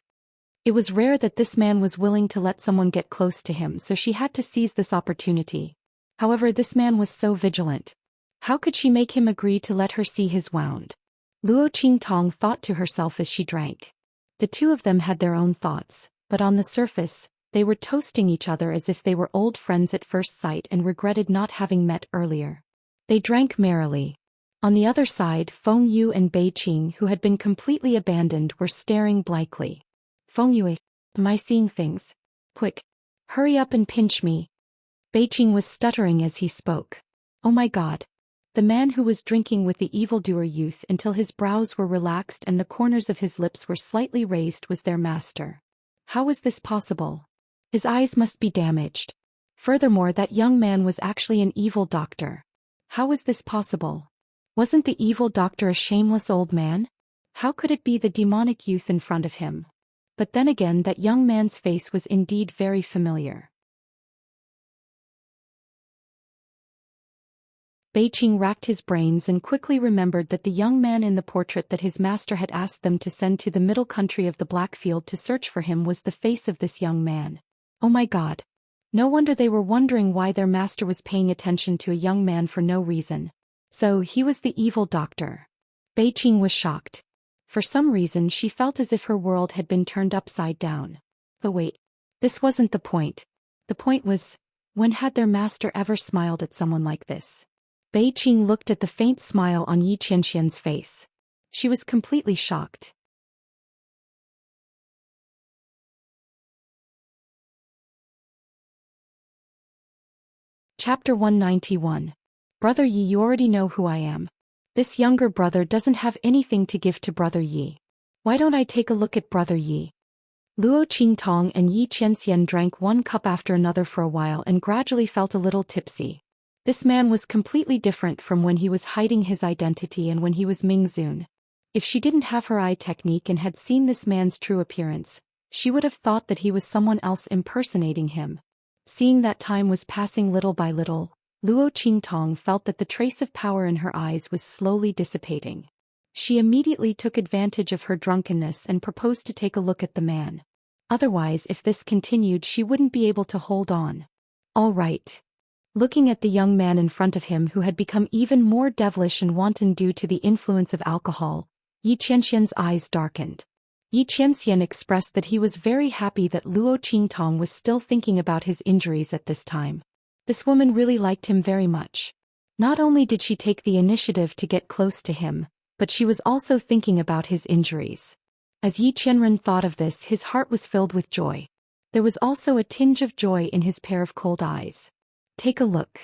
It was rare that this man was willing to let someone get close to him, so she had to seize this opportunity. However, this man was so vigilant. How could she make him agree to let her see his wound? Luo Qingtong thought to herself as she drank. The two of them had their own thoughts, but on the surface, they were toasting each other as if they were old friends at first sight and regretted not having met earlier. They drank merrily. On the other side, Feng Yu and Bei Qing, who had been completely abandoned, were staring blankly. Feng Yu, am I seeing things? Quick. Hurry up and pinch me. Bei Qing was stuttering as he spoke. Oh my God. The man who was drinking with the evildoer youth until his brows were relaxed and the corners of his lips were slightly raised was their master. How was this possible? His eyes must be damaged. Furthermore, that young man was actually an evil doctor. How was this possible? Wasn't the evil doctor a shameless old man? How could it be the demonic youth in front of him? But then again, that young man's face was indeed very familiar. Bei Qing racked his brains and quickly remembered that the young man in the portrait that his master had asked them to send to the middle country of the Blackfield to search for him was the face of this young man. Oh my God. No wonder they were wondering why their master was paying attention to a young man for no reason. So, he was the evil doctor. Bei Qing was shocked. For some reason she felt as if her world had been turned upside down. But wait. This wasn't the point. The point was, when had their master ever smiled at someone like this? Bei Qing looked at the faint smile on Yi Qianxian's face. She was completely shocked. Chapter 191. Brother Yi, you already know who I am. This younger brother doesn't have anything to give to Brother Yi. Why don't I take a look at Brother Yi? Luo Qingtong and Yi Qianxian drank one cup after another for a while and gradually felt a little tipsy. This man was completely different from when he was hiding his identity and when he was Mingzun. If she didn't have her eye technique and had seen this man's true appearance, she would have thought that he was someone else impersonating him. Seeing that time was passing little by little, Luo Qingtong felt that the trace of power in her eyes was slowly dissipating. She immediately took advantage of her drunkenness and proposed to take a look at the man. Otherwise, if this continued, she wouldn't be able to hold on. All right. Looking at the young man in front of him who had become even more devilish and wanton due to the influence of alcohol, Yi Qianxian's eyes darkened. Yi Qianxian expressed that he was very happy that Luo Qingtong was still thinking about his injuries at this time. This woman really liked him very much. Not only did she take the initiative to get close to him, but she was also thinking about his injuries. As Yi Qianren thought of this, his heart was filled with joy. There was also a tinge of joy in his pair of cold eyes. Take a look.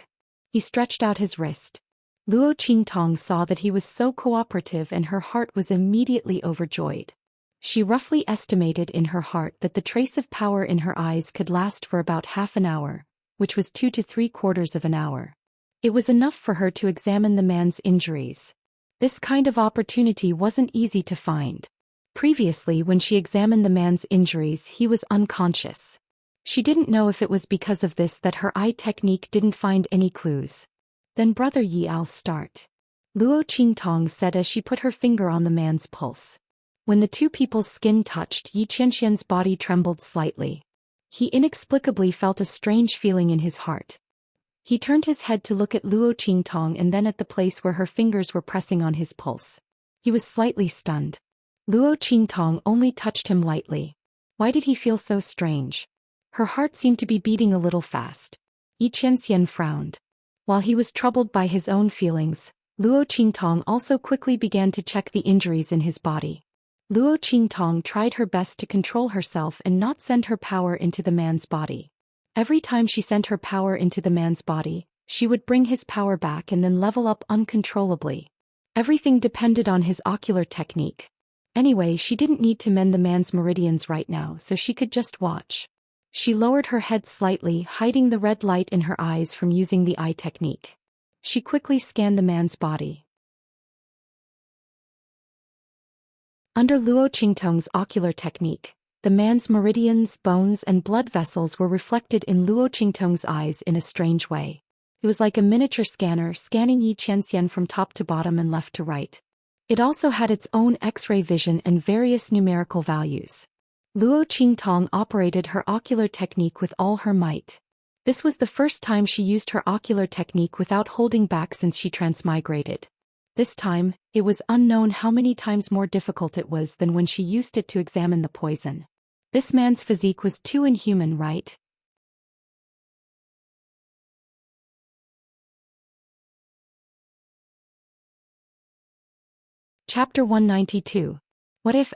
He stretched out his wrist. Luo Qingtong saw that he was so cooperative and her heart was immediately overjoyed. She roughly estimated in her heart that the trace of power in her eyes could last for about half an hour, which was 2 to 3/4 of an hour. It was enough for her to examine the man's injuries. This kind of opportunity wasn't easy to find. Previously, when she examined the man's injuries, he was unconscious. She didn't know if it was because of this that her eye technique didn't find any clues. Then Brother Yi, I'll start. Luo Qingtong said as she put her finger on the man's pulse. When the two people's skin touched, Yi Qianxian's body trembled slightly. He inexplicably felt a strange feeling in his heart. He turned his head to look at Luo Qingtong and then at the place where her fingers were pressing on his pulse. He was slightly stunned. Luo Qingtong only touched him lightly. Why did he feel so strange? Her heart seemed to be beating a little fast. Yi Qianxian frowned. While he was troubled by his own feelings, Luo Qingtong also quickly began to check the injuries in his body. Luo Qingtong tried her best to control herself and not send her power into the man's body. Every time she sent her power into the man's body, she would bring his power back and then level up uncontrollably. Everything depended on his ocular technique. Anyway, she didn't need to mend the man's meridians right now, so she could just watch. She lowered her head slightly, hiding the red light in her eyes from using the eye technique. She quickly scanned the man's body. Under Luo Qingtong's ocular technique, the man's meridians, bones, and blood vessels were reflected in Luo Qingtong's eyes in a strange way. It was like a miniature scanner scanning Xianxia from top to bottom and left to right. It also had its own X-ray vision and various numerical values. Luo Qingtong operated her ocular technique with all her might. This was the first time she used her ocular technique without holding back since she transmigrated. This time, it was unknown how many times more difficult it was than when she used it to examine the poison. This man's physique was too inhuman, right? Chapter 192. What if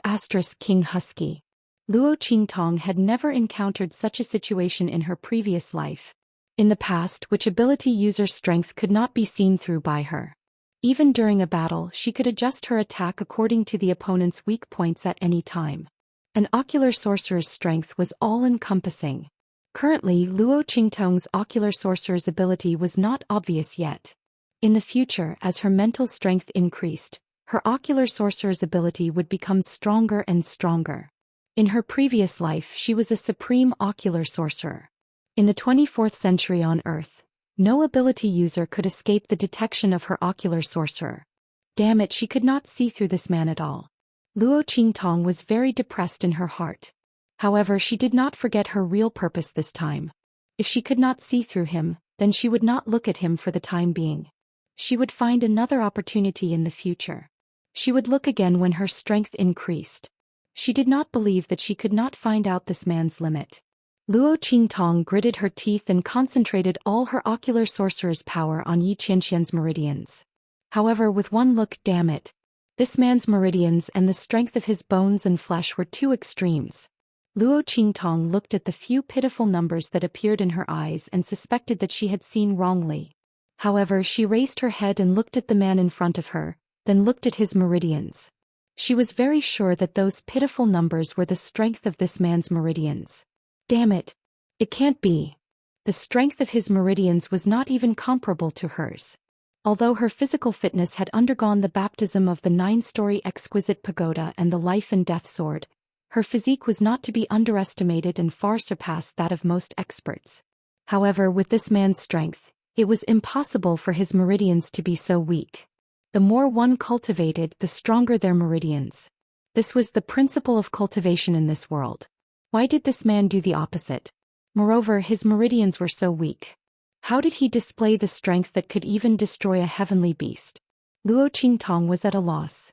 King Husky? Luo Qingtong had never encountered such a situation in her previous life. In the past, which ability user's strength could not be seen through by her. Even during a battle, she could adjust her attack according to the opponent's weak points at any time. An ocular sorcerer's strength was all-encompassing. Currently, Luo Qingtong's ocular sorcerer's ability was not obvious yet. In the future, as her mental strength increased, her ocular sorcerer's ability would become stronger and stronger. In her previous life, she was a supreme ocular sorcerer. In the 24th century on Earth, no ability user could escape the detection of her ocular sorcerer. Damn it, she could not see through this man at all. Luo Qingtong was very depressed in her heart. However, she did not forget her real purpose this time. If she could not see through him, then she would not look at him for the time being. She would find another opportunity in the future. She would look again when her strength increased. She did not believe that she could not find out this man's limit. Luo Qingtong gritted her teeth and concentrated all her ocular sorcerer's power on Xianxia's meridians. However, with one look, damn it, this man's meridians and the strength of his bones and flesh were two extremes. Luo Qingtong looked at the few pitiful numbers that appeared in her eyes and suspected that she had seen wrongly. However, she raised her head and looked at the man in front of her, then looked at his meridians. She was very sure that those pitiful numbers were the strength of this man's meridians. Damn it! It can't be. The strength of his meridians was not even comparable to hers. Although her physical fitness had undergone the baptism of the 9-story exquisite pagoda and the life and death sword, her physique was not to be underestimated and far surpassed that of most experts. However, with this man's strength, it was impossible for his meridians to be so weak. The more one cultivated, the stronger their meridians. This was the principle of cultivation in this world. Why did this man do the opposite? Moreover, his meridians were so weak. How did he display the strength that could even destroy a heavenly beast? Luo Qingtong was at a loss.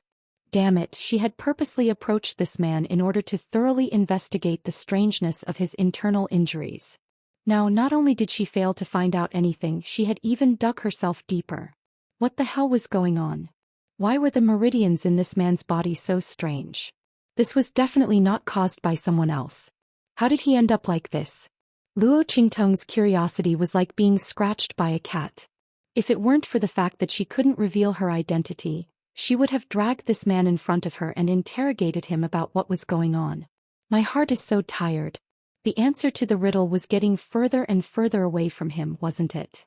Damn it, she had purposely approached this man in order to thoroughly investigate the strangeness of his internal injuries. Now, not only did she fail to find out anything, she had even dug herself deeper. What the hell was going on? Why were the meridians in this man's body so strange? This was definitely not caused by someone else. How did he end up like this? Luo Qingtong's curiosity was like being scratched by a cat. If it weren't for the fact that she couldn't reveal her identity, she would have dragged this man in front of her and interrogated him about what was going on. My heart is so tired. The answer to the riddle was getting further and further away from him, wasn't it?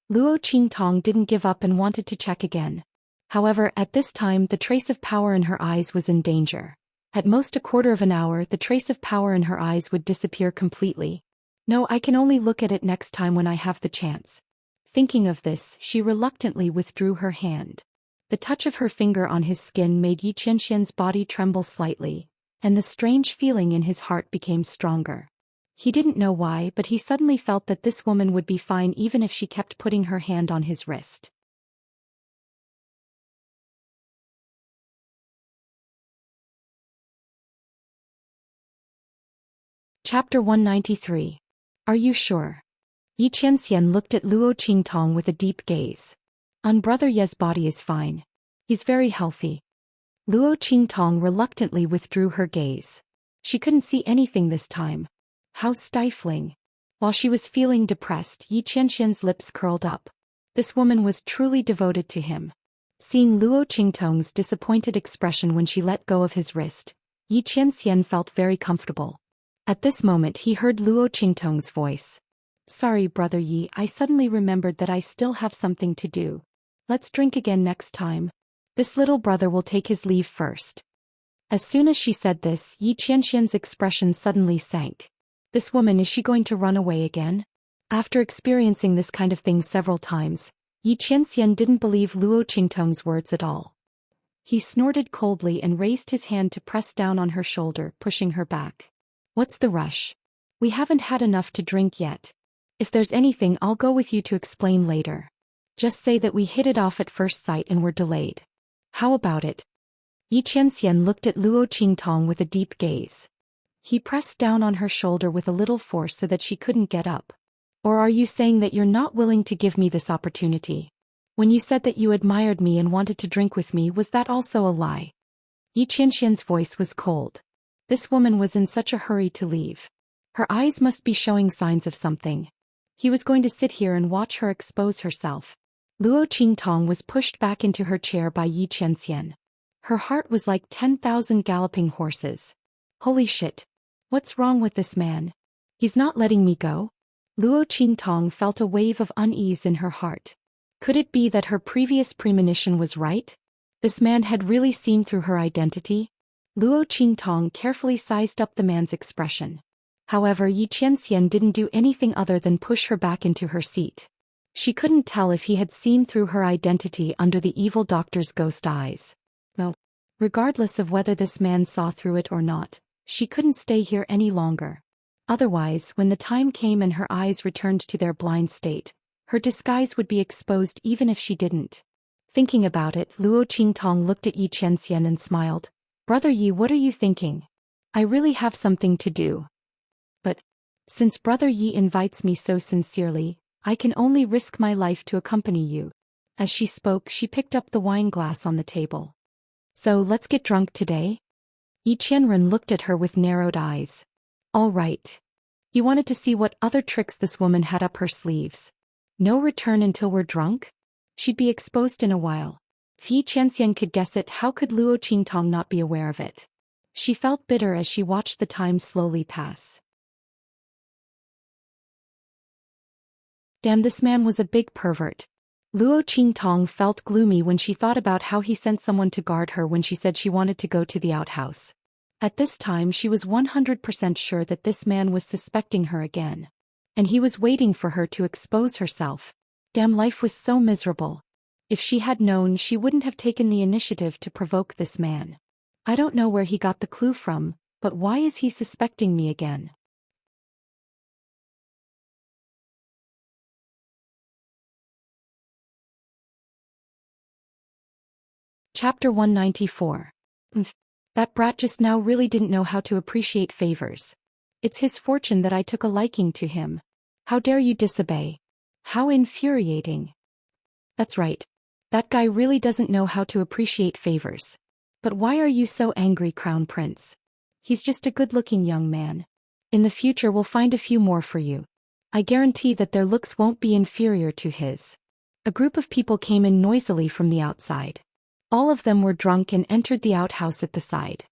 Luo Qingtong didn't give up and wanted to check again. However, at this time the trace of power in her eyes was in danger. At most a quarter of an hour, the trace of power in her eyes would disappear completely. No, I can only look at it next time when I have the chance. Thinking of this, she reluctantly withdrew her hand. The touch of her finger on his skin made Xianxia's body tremble slightly, and the strange feeling in his heart became stronger. He didn't know why, but he suddenly felt that this woman would be fine even if she kept putting her hand on his wrist. Chapter 193. Are you sure? Xianxia looked at Luo Qingtong with a deep gaze. Brother Ye's body is fine. He's very healthy. Luo Qingtong reluctantly withdrew her gaze. She couldn't see anything this time. How stifling. While she was feeling depressed, Xianxia's lips curled up. This woman was truly devoted to him. Seeing Luo Qingtong's disappointed expression when she let go of his wrist, Yi Qianxian felt very comfortable. At this moment he heard Luo Qingtong's voice. Sorry, Brother Yi, I suddenly remembered that I still have something to do. Let's drink again next time. This little brother will take his leave first. As soon as she said this, Yi Qianxian's expression suddenly sank. This woman, is she going to run away again? After experiencing this kind of thing several times, Yi Qianxian didn't believe Luo Qingtong's words at all. He snorted coldly and raised his hand to press down on her shoulder, pushing her back. What's the rush? We haven't had enough to drink yet. If there's anything, I'll go with you to explain later. Just say that we hit it off at first sight and were delayed. How about it? Yi Qianxian looked at Luo Qingtong with a deep gaze. He pressed down on her shoulder with a little force so that she couldn't get up. Or are you saying that you're not willing to give me this opportunity? When you said that you admired me and wanted to drink with me, was that also a lie? Yi Qianxian's voice was cold. This woman was in such a hurry to leave. Her eyes must be showing signs of something. He was going to sit here and watch her expose herself. Luo Qingtong was pushed back into her chair by Yi Qianxian. Her heart was like 10,000 galloping horses. Holy shit. What's wrong with this man? He's not letting me go? Luo Qingtong felt a wave of unease in her heart. Could it be that her previous premonition was right? This man had really seen through her identity? Luo Qingtong carefully sized up the man's expression. However, Yi Qianxian didn't do anything other than push her back into her seat. She couldn't tell if he had seen through her identity under the evil doctor's ghost eyes. No. Regardless of whether this man saw through it or not, she couldn't stay here any longer. Otherwise, when the time came and her eyes returned to their blind state, her disguise would be exposed even if she didn't. Thinking about it, Luo Qingtong looked at Yi Qianxian and smiled. Brother Yi, what are you thinking? I really have something to do. But since Brother Yi invites me so sincerely, I can only risk my life to accompany you. As she spoke, she picked up the wine glass on the table. So let's get drunk today? Yi Qianren looked at her with narrowed eyes. All right. He wanted to see what other tricks this woman had up her sleeves. No return until we're drunk? She'd be exposed in a while. If Yi Qianxian could guess it, how could Luo Qingtong not be aware of it? She felt bitter as she watched the time slowly pass. Damn, this man was a big pervert. Luo Qingtong felt gloomy when she thought about how he sent someone to guard her when she said she wanted to go to the outhouse. At this time she was 100% sure that this man was suspecting her again. And he was waiting for her to expose herself. Damn, life was so miserable. If she had known, she wouldn't have taken the initiative to provoke this man. I don't know where he got the clue from, but why is he suspecting me again? Chapter 194. That brat just now really didn't know how to appreciate favors. It's his fortune that I took a liking to him. How dare you disobey? How infuriating. That's right. That guy really doesn't know how to appreciate favors. But why are you so angry, Crown Prince? He's just a good-looking young man. In the future we'll find a few more for you. I guarantee that their looks won't be inferior to his. A group of people came in noisily from the outside. All of them were drunk and entered the outhouse at the side.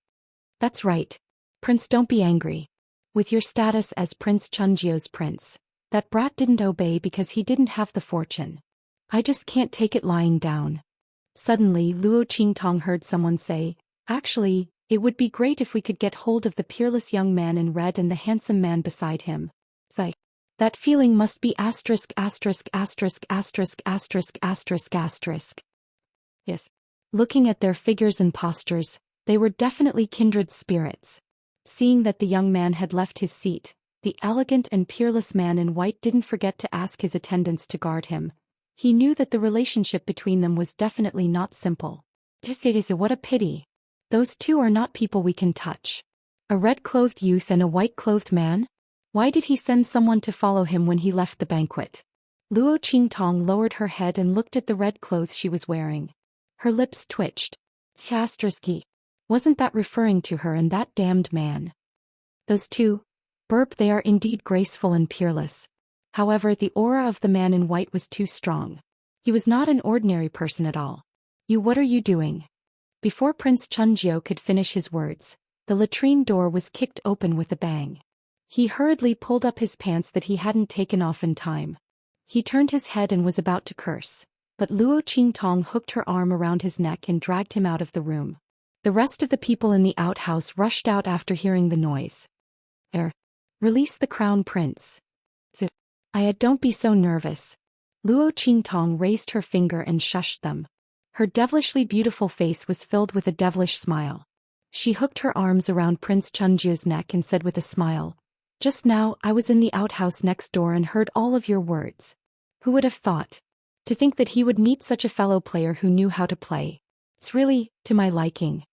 That's right. Prince, don't be angry. With your status as Prince Chunjio's prince, that brat didn't obey because he didn't have the fortune. I just can't take it lying down. Suddenly Luo Qingtong heard someone say, actually, it would be great if we could get hold of the peerless young man in red and the handsome man beside him. Sigh. That feeling must be asterisk asterisk asterisk asterisk asterisk asterisk asterisk. Yes. Looking at their figures and postures, they were definitely kindred spirits. Seeing that the young man had left his seat, the elegant and peerless man in white didn't forget to ask his attendants to guard him. He knew that the relationship between them was definitely not simple. What a pity. Those two are not people we can touch. A red-clothed youth and a white-clothed man? Why did he send someone to follow him when he left the banquet? Luo Qingtong lowered her head and looked at the red clothes she was wearing. Her lips twitched. Chastersky. Wasn't that referring to her and that damned man? Those two? Burp, they are indeed graceful and peerless. However, the aura of the man in white was too strong. He was not an ordinary person at all. What are you doing? Before Prince Chunjiu could finish his words, the latrine door was kicked open with a bang. He hurriedly pulled up his pants that he hadn't taken off in time. He turned his head and was about to curse, but Luo Qingtong hooked her arm around his neck and dragged him out of the room. The rest of the people in the outhouse rushed out after hearing the noise. Release the crown prince. Don't be so nervous. Luo Qingtong raised her finger and shushed them. Her devilishly beautiful face was filled with a devilish smile. She hooked her arms around Prince Chunjiu's neck and said with a smile, "Just now I was in the outhouse next door and heard all of your words. Who would have thought? To think that he would meet such a fellow player who knew how to play. It's really, to my liking.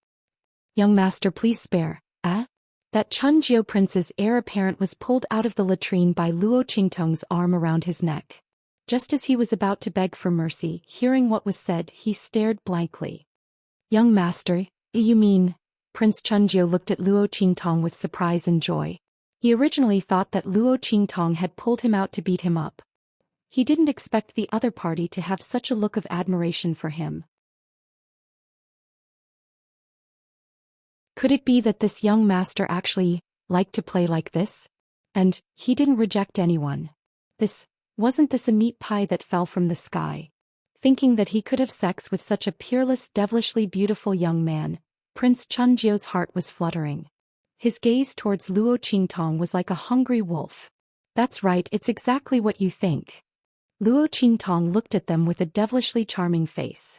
Young master, please spare." That Chunjiu prince's heir apparent was pulled out of the latrine by Luo Qingtong's arm around his neck. Just as he was about to beg for mercy, hearing what was said, he stared blankly. "Young master, you mean?" Prince Chunjiu looked at Luo Qingtong with surprise and joy. He originally thought that Luo Qingtong had pulled him out to beat him up. He didn't expect the other party to have such a look of admiration for him. Could it be that this young master actually liked to play like this? And he didn't reject anyone. Wasn't this a meat pie that fell from the sky? Thinking that he could have sex with such a peerless, devilishly beautiful young man, Prince Chunjiu's heart was fluttering. His gaze towards Luo Qingtong was like a hungry wolf. "That's right, it's exactly what you think." Luo Qingtong looked at them with a devilishly charming face.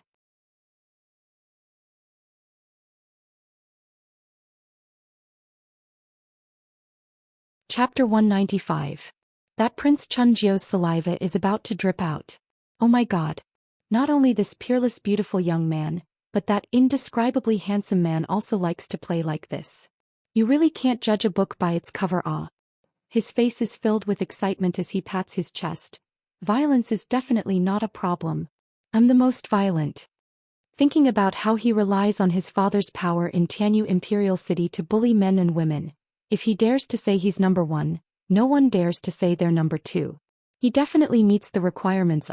Chapter 195. That Prince Chunjiu's saliva is about to drip out. Oh my god. Not only this peerless beautiful young man, but that indescribably handsome man also likes to play like this. You really can't judge a book by its cover. His face is filled with excitement as he pats his chest. Violence is definitely not a problem. I'm the most violent. Thinking about how he relies on his father's power in Tianyu Imperial City to bully men and women. If he dares to say he's number one, no one dares to say they're number two. He definitely meets the requirements.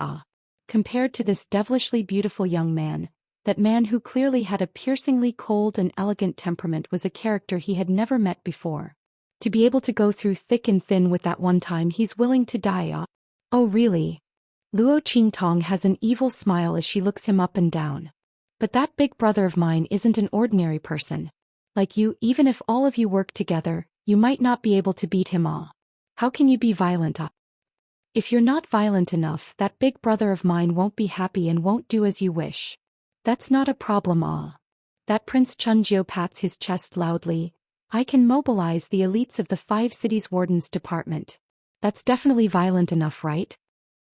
Compared to this devilishly beautiful young man, that man who clearly had a piercingly cold and elegant temperament was a character he had never met before. To be able to go through thick and thin with that one time he's willing to die. Oh really? Luo Qingtong has an evil smile as she looks him up and down. But that big brother of mine isn't an ordinary person. Like you, even if all of you work together, you might not be able to beat him. How can you be violent? If you're not violent enough, that big brother of mine won't be happy and won't do as you wish. That's not a problem. That Prince Chunjiu pats his chest loudly. I can mobilize the elites of the 5 cities wardens department. That's definitely violent enough, right?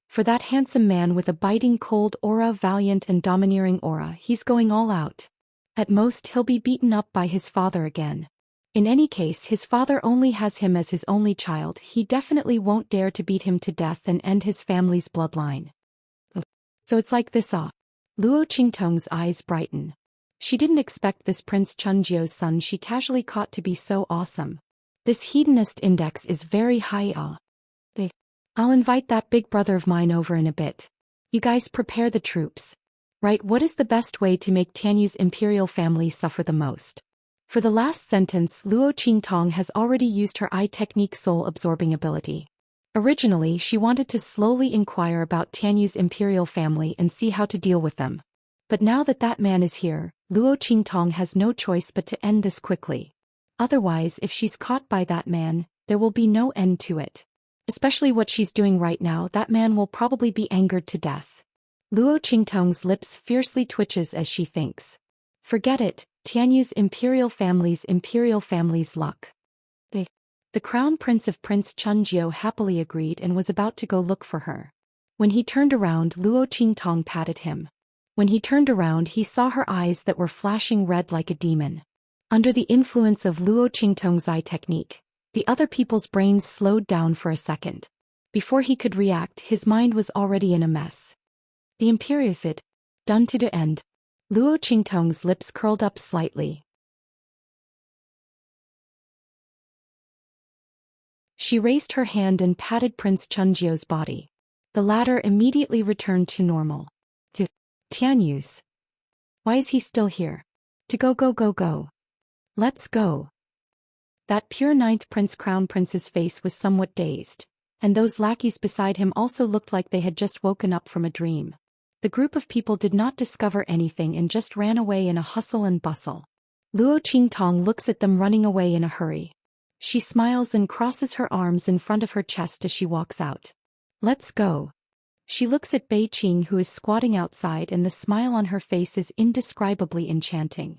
For that handsome man with a biting cold aura, valiant and domineering aura, he's going all out. At most he'll be beaten up by his father again. In any case, his father only has him as his only child. He definitely won't dare to beat him to death and end his family's bloodline. So it's like this. Luo Qingtong's eyes brighten. She didn't expect this Prince Chunjiu's son she casually caught to be so awesome. This hedonist index is very high. I'll invite that big brother of mine over in a bit. You guys prepare the troops. Right, what is the best way to make Tianyu's imperial family suffer the most? For the last sentence, Luo Qingtong has already used her eye technique soul-absorbing ability. Originally, she wanted to slowly inquire about Tianyu's imperial family and see how to deal with them. But now that that man is here, Luo Qingtong has no choice but to end this quickly. Otherwise, if she's caught by that man, there will be no end to it. Especially what she's doing right now, that man will probably be angered to death. Luo Qingtong's lips fiercely twitches as she thinks. Forget it, Tianyu's imperial family's luck. The crown prince of Prince Chunjiu happily agreed and was about to go look for her. When he turned around, Luo Qingtong patted him. When he turned around, he saw her eyes that were flashing red like a demon. Under the influence of Luo Qingtong's eye technique, the other people's brains slowed down for a second. Before he could react, his mind was already in a mess. The Imperiosid. Done to the end. Luo Qingtong's lips curled up slightly. She raised her hand and patted Prince Chunjiu's body. The latter immediately returned to normal. Tianyu's. Why is he still here? To go go go go. Let's go. That pure ninth crown prince's face was somewhat dazed, and those lackeys beside him also looked like they had just woken up from a dream. The group of people did not discover anything and just ran away in a hustle and bustle. Luo Qingtong looks at them running away in a hurry. She smiles and crosses her arms in front of her chest as she walks out. Let's go. She looks at Bei Qing, who is squatting outside, and the smile on her face is indescribably enchanting.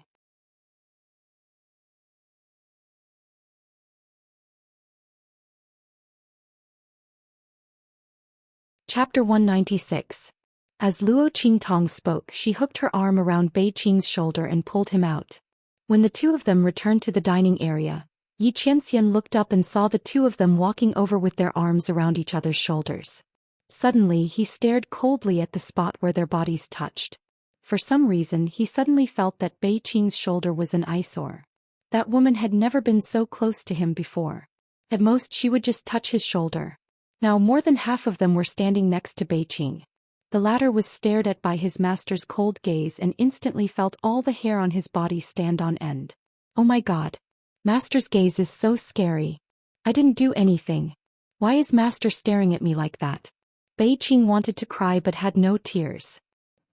Chapter 196. As Luo Qingtong spoke, she hooked her arm around Bei Qing's shoulder and pulled him out. When the two of them returned to the dining area, Xianxia looked up and saw the two of them walking over with their arms around each other's shoulders. Suddenly he stared coldly at the spot where their bodies touched. For some reason he suddenly felt that Bei Qing's shoulder was an eyesore. That woman had never been so close to him before. At most she would just touch his shoulder. Now more than half of them were standing next to Bei Qing. The latter was stared at by his master's cold gaze and instantly felt all the hair on his body stand on end. Oh my god. Master's gaze is so scary. I didn't do anything. Why is master staring at me like that? Bei Qing wanted to cry but had no tears.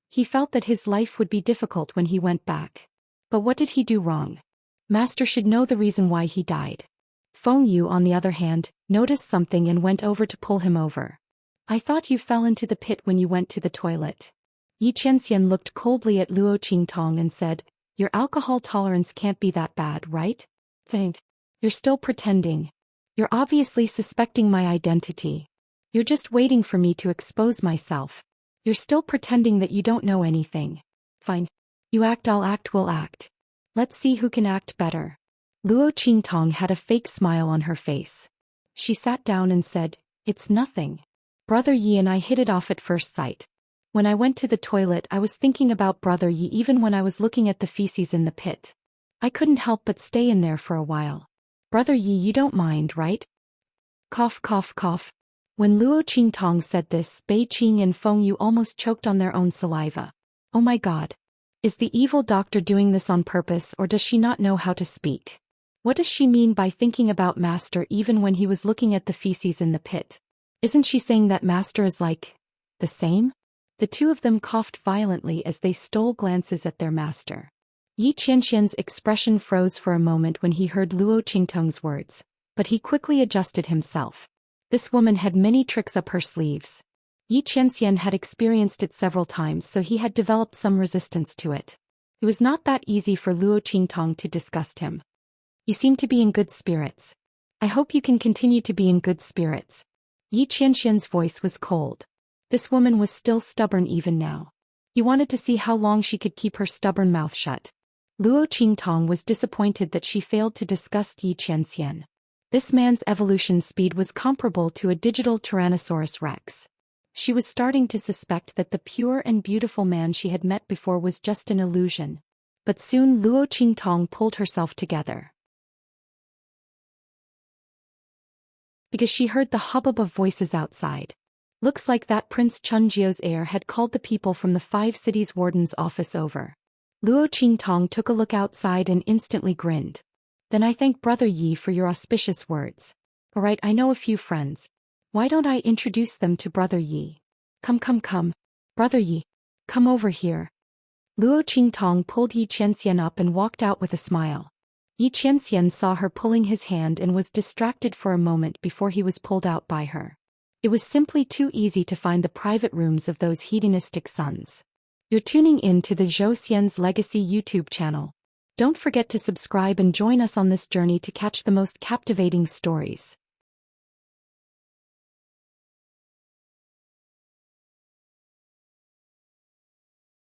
He felt that his life would be difficult when he went back. But what did he do wrong? Master should know the reason why he died. Feng Yu, on the other hand, noticed something and went over to pull him over. I thought you fell into the pit when you went to the toilet. Xianxia looked coldly at Luo Qingtong and said, your alcohol tolerance can't be that bad, right? Think. You're still pretending. You're obviously suspecting my identity. You're just waiting for me to expose myself. You're still pretending that you don't know anything. Fine. You act, I'll act, we'll act. Let's see who can act better. Luo Qingtong had a fake smile on her face. She sat down and said, it's nothing. Brother Yi and I hit it off at first sight. When I went to the toilet I was thinking about Brother Yi even when I was looking at the feces in the pit. I couldn't help but stay in there for a while. Brother Yi, you don't mind, right? Cough cough cough. When Luo Qingtong said this, Bei Qing and Feng Yu almost choked on their own saliva. Oh my god. Is the evil doctor doing this on purpose, or does she not know how to speak? What does she mean by thinking about master even when he was looking at the feces in the pit? Isn't she saying that master is like the same? The two of them coughed violently as they stole glances at their master. Xianxian's expression froze for a moment when he heard Luo Qingtong's words, but he quickly adjusted himself. This woman had many tricks up her sleeves. Xianxian had experienced it several times, so he had developed some resistance to it. It was not that easy for Luo Qingtong to disgust him. You seem to be in good spirits. I hope you can continue to be in good spirits. Xianxian's voice was cold. This woman was still stubborn even now. He wanted to see how long she could keep her stubborn mouth shut. Luo Qingtong was disappointed that she failed to disgust Xianxian. This man's evolution speed was comparable to a digital Tyrannosaurus Rex. She was starting to suspect that the pure and beautiful man she had met before was just an illusion. But soon Luo Qingtong pulled herself together. Because she heard the hubbub of voices outside. Looks like that Prince Chunjiu's heir had called the people from the 5 cities warden's office over. Luo Qingtong took a look outside and instantly grinned. Then I thank Brother Yi for your auspicious words. Alright, I know a few friends. Why don't I introduce them to Brother Yi? Come. Brother Yi. Come over here. Luo Qingtong pulled Xianxian up and walked out with a smile. Xianxian saw her pulling his hand and was distracted for a moment before he was pulled out by her. It was simply too easy to find the private rooms of those hedonistic sons. You're tuning in to the Zhou Xian's Legacy YouTube channel. Don't forget to subscribe and join us on this journey to catch the most captivating stories.